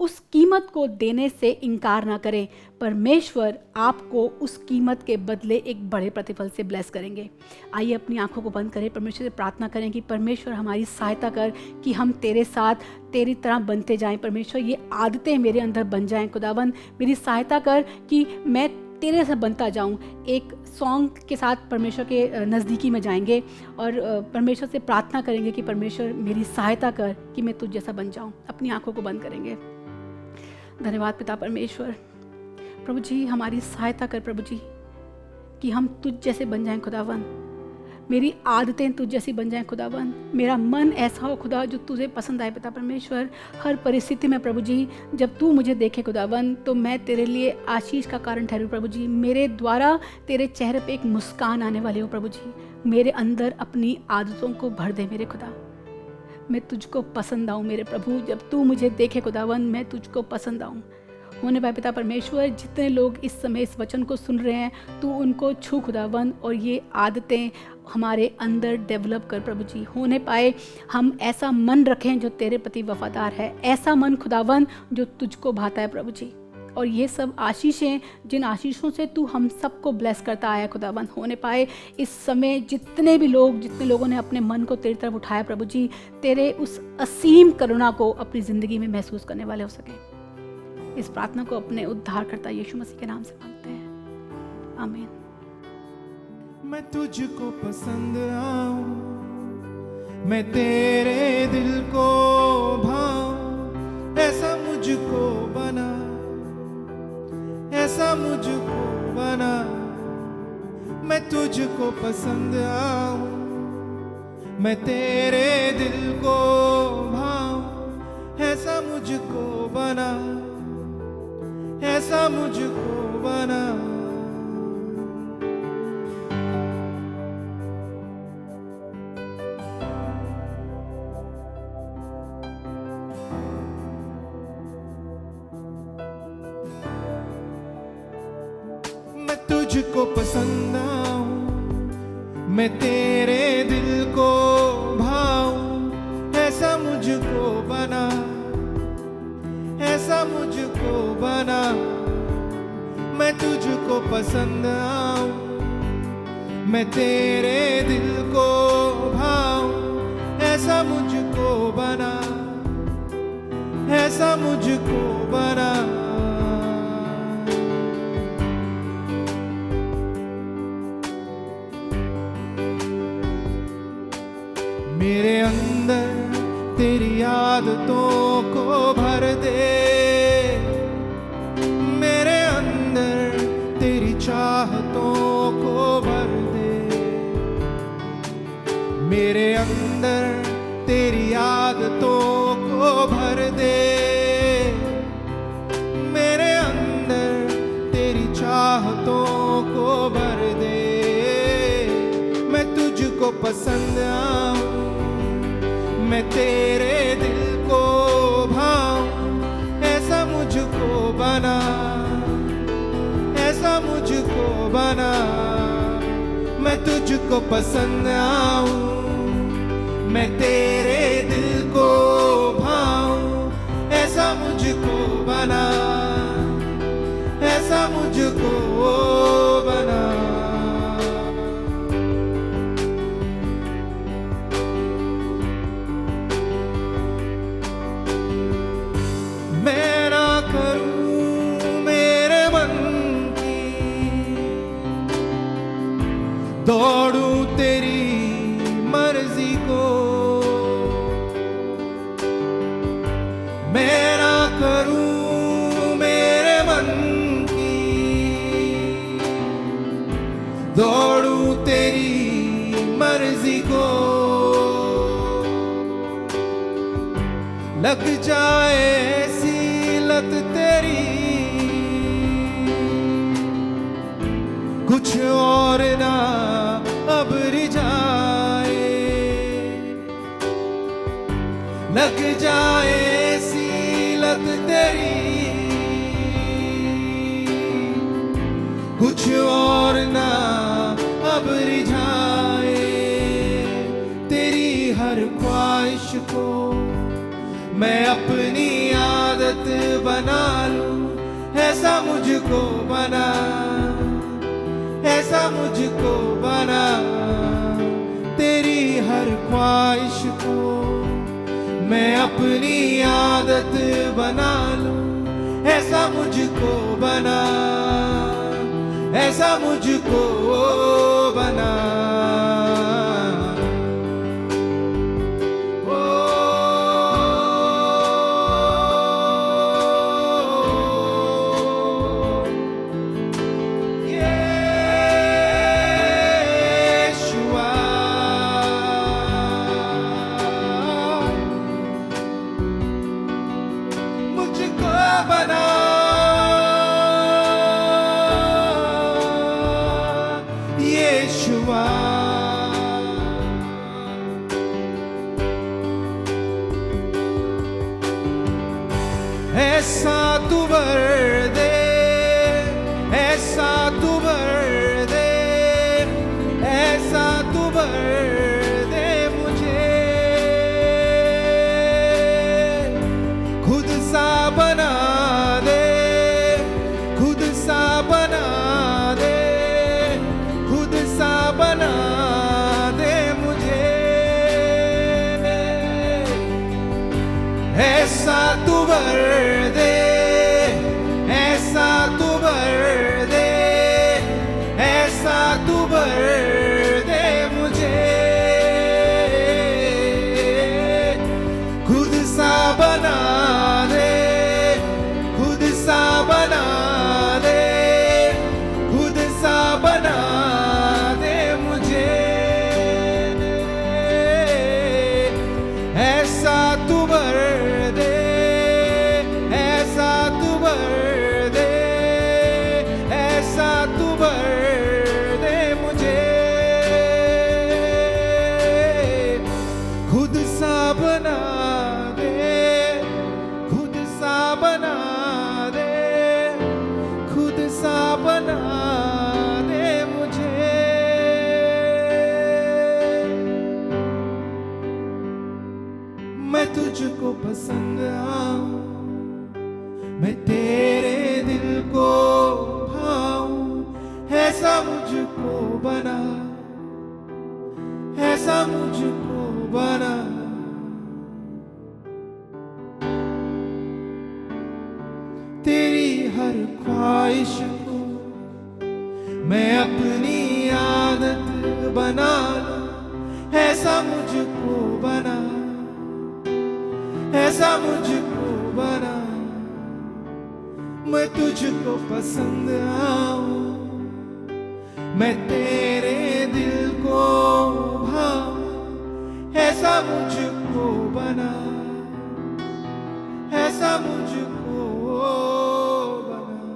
उस कीमत को देने से इनकार ना करें। परमेश्वर आपको उस कीमत के बदले एक बड़े प्रतिफल से ब्लेस करेंगे। आइए अपनी आंखों को बंद करें, परमेश्वर से प्रार्थना करें कि परमेश्वर हमारी सहायता कर कि हम तेरे साथ तेरी तरह बनते जाएं। परमेश्वर ये आदतें मेरे अंदर बन जाएं। खुदावंद मेरी सहायता कर कि मैं तेरे से बनता जाऊं। एक सॉन्ग के साथ परमेश्वर के नज़दीकी में जाएंगे और परमेश्वर से प्रार्थना करेंगे कि परमेश्वर मेरी सहायता कर कि मैं तुझ जैसा बन जाऊं। अपनी आंखों को बंद करेंगे। धन्यवाद पिता परमेश्वर। प्रभु जी हमारी सहायता कर प्रभु जी कि हम तुझ जैसे बन जाएं खुदावन। मेरी आदतें तुझ जैसी बन जाएं खुदावन। मेरा मन ऐसा हो खुदा जो तुझे पसंद आए पिता परमेश्वर। हर परिस्थिति में प्रभु जी जब तू मुझे देखे खुदावन, तो मैं तेरे लिए आशीष का कारण ठहरूं प्रभु जी। मेरे द्वारा तेरे चेहरे पे एक मुस्कान आने वाली हो प्रभु जी। मेरे अंदर अपनी आदतों को भर दे मेरे खुदा। मैं तुझको पसंद आऊँ मेरे प्रभु। जब तू मुझे देखे खुदावन, मैं तुझको पसंद आऊँ। होने पाए पिता परमेश्वर, जितने लोग इस समय इस वचन को सुन रहे हैं, तू उनको छू खुदावन और ये आदतें हमारे अंदर डेवलप कर प्रभु जी। होने पाए हम ऐसा मन रखें जो तेरे प्रति वफादार है, ऐसा मन खुदावन जो तुझको भाता है प्रभु जी। और ये सब आशीषें, जिन आशीषों से तू हम सबको ब्लेस करता आया खुदावन, होने पाए इस समय जितने लोगों ने अपने मन को तेरी तरफ उठाया प्रभु जी, तेरे उस असीम करुणा को अपनी ज़िंदगी में महसूस करने वाले हो सके। इस प्रार्थना को अपने उद्धारकर्ता यीशु मसीह के नाम से मांगते हैं, आमीन। मैं तुझको पसंद आऊं, मैं तेरे दिल को भाऊं, ऐसा मुझको बना ऐसा मुझको बना, मैं तुझको पसंद आऊं, मैं तेरे दिल को भाऊं। ऐसा मुझको बना, ऐसा मुझको बना। मैं तुझको पसंद आऊं, मैं तेरे दिल को भाऊं। ऐसा मुझको बना, ऐसा मुझको बना। मैं तुझको पसंद आऊं, मैं तेरे दिल को भाऊं। ऐसा मुझको बना, ऐसा मुझको बना। मेरे अंदर तेरी आदतों को भर दे, मेरे अंदर तेरी चाहतों को भर दे। मेरे अंदर तेरी आदतों को भर दे, मेरे अंदर तेरी चाहतों को भर दे। मैं तुझको पसंद आऊं, मैं तेरे दिल को भाऊं। ऐसा मुझको बना, ऐसा मुझको बना। मैं तुझको पसंद आऊं, मैं तेरे दिल को भाऊं। ऐसा मुझको बना, ऐसा मुझको बना। मैं ना करूं मेरे मन की, दौड़ूं तेरी मर्जी को। मैं ना करूं मेरे मन की, दौड़ूं तेरी मर्जी को। लग जाए ऐसी लत तेरी, कुछ और ना अब रिझाए। लग जाए ऐसी लत तेरी, कुछ और ना अब रिझाए। तेरी हर ख्वाहिश को मैं अपनी आदत बना लूं। ऐसा मुझको बना, ऐसा मुझको बना। तेरी हर ख्वाहिश को मैं अपनी आदत बना लूं। ऐसा मुझको बना, ऐसा मुझको बना। मैं तुझको पसंद आऊं, मैं तेरे दिल को भाऊं, ऐसा मुझको बना, ऐसा मुझको बना। तेरी हर ख्वाहिश को मैं अपनी आदत बना लूं, ऐसा मुझको बना, ऐसा मुझको बना। मैं तुझको पसंद आऊं, मैं तेरे दिल को भाऊं, ऐसा मुझको बना, ऐसा मुझको बना।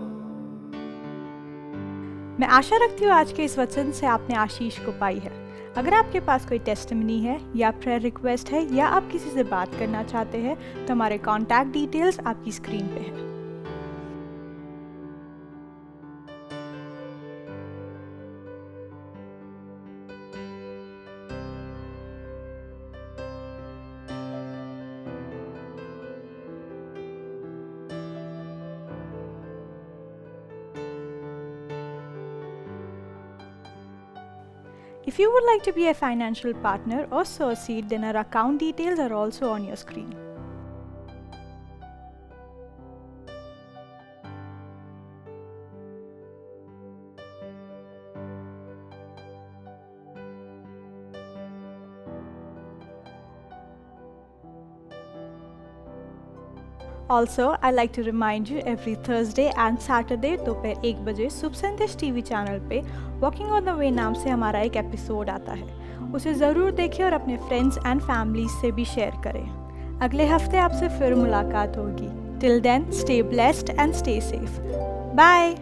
मैं आशा रखती हूँ आज के इस वचन से आपने आशीष को पाई है। अगर आपके पास कोई टेस्टिमनी है या प्रेयर रिक्वेस्ट है या आप किसी से बात करना चाहते हैं तो हमारे कॉन्टैक्ट डिटेल्स आपकी स्क्रीन पे है। If you would like to be a financial partner or sow a seed, then our account details are also on your screen. Also, I like to remind you every Thursday and Saturday दोपहर 1 बजे शुभ संदेश टीवी चैनल पे वॉकिंग ऑन द वे नाम से हमारा एक एपिसोड आता है। उसे ज़रूर देखें और अपने फ्रेंड्स एंड फैमिलीज से भी शेयर करें। अगले हफ्ते आपसे फिर मुलाकात होगी। Till then, stay blessed and stay safe. Bye.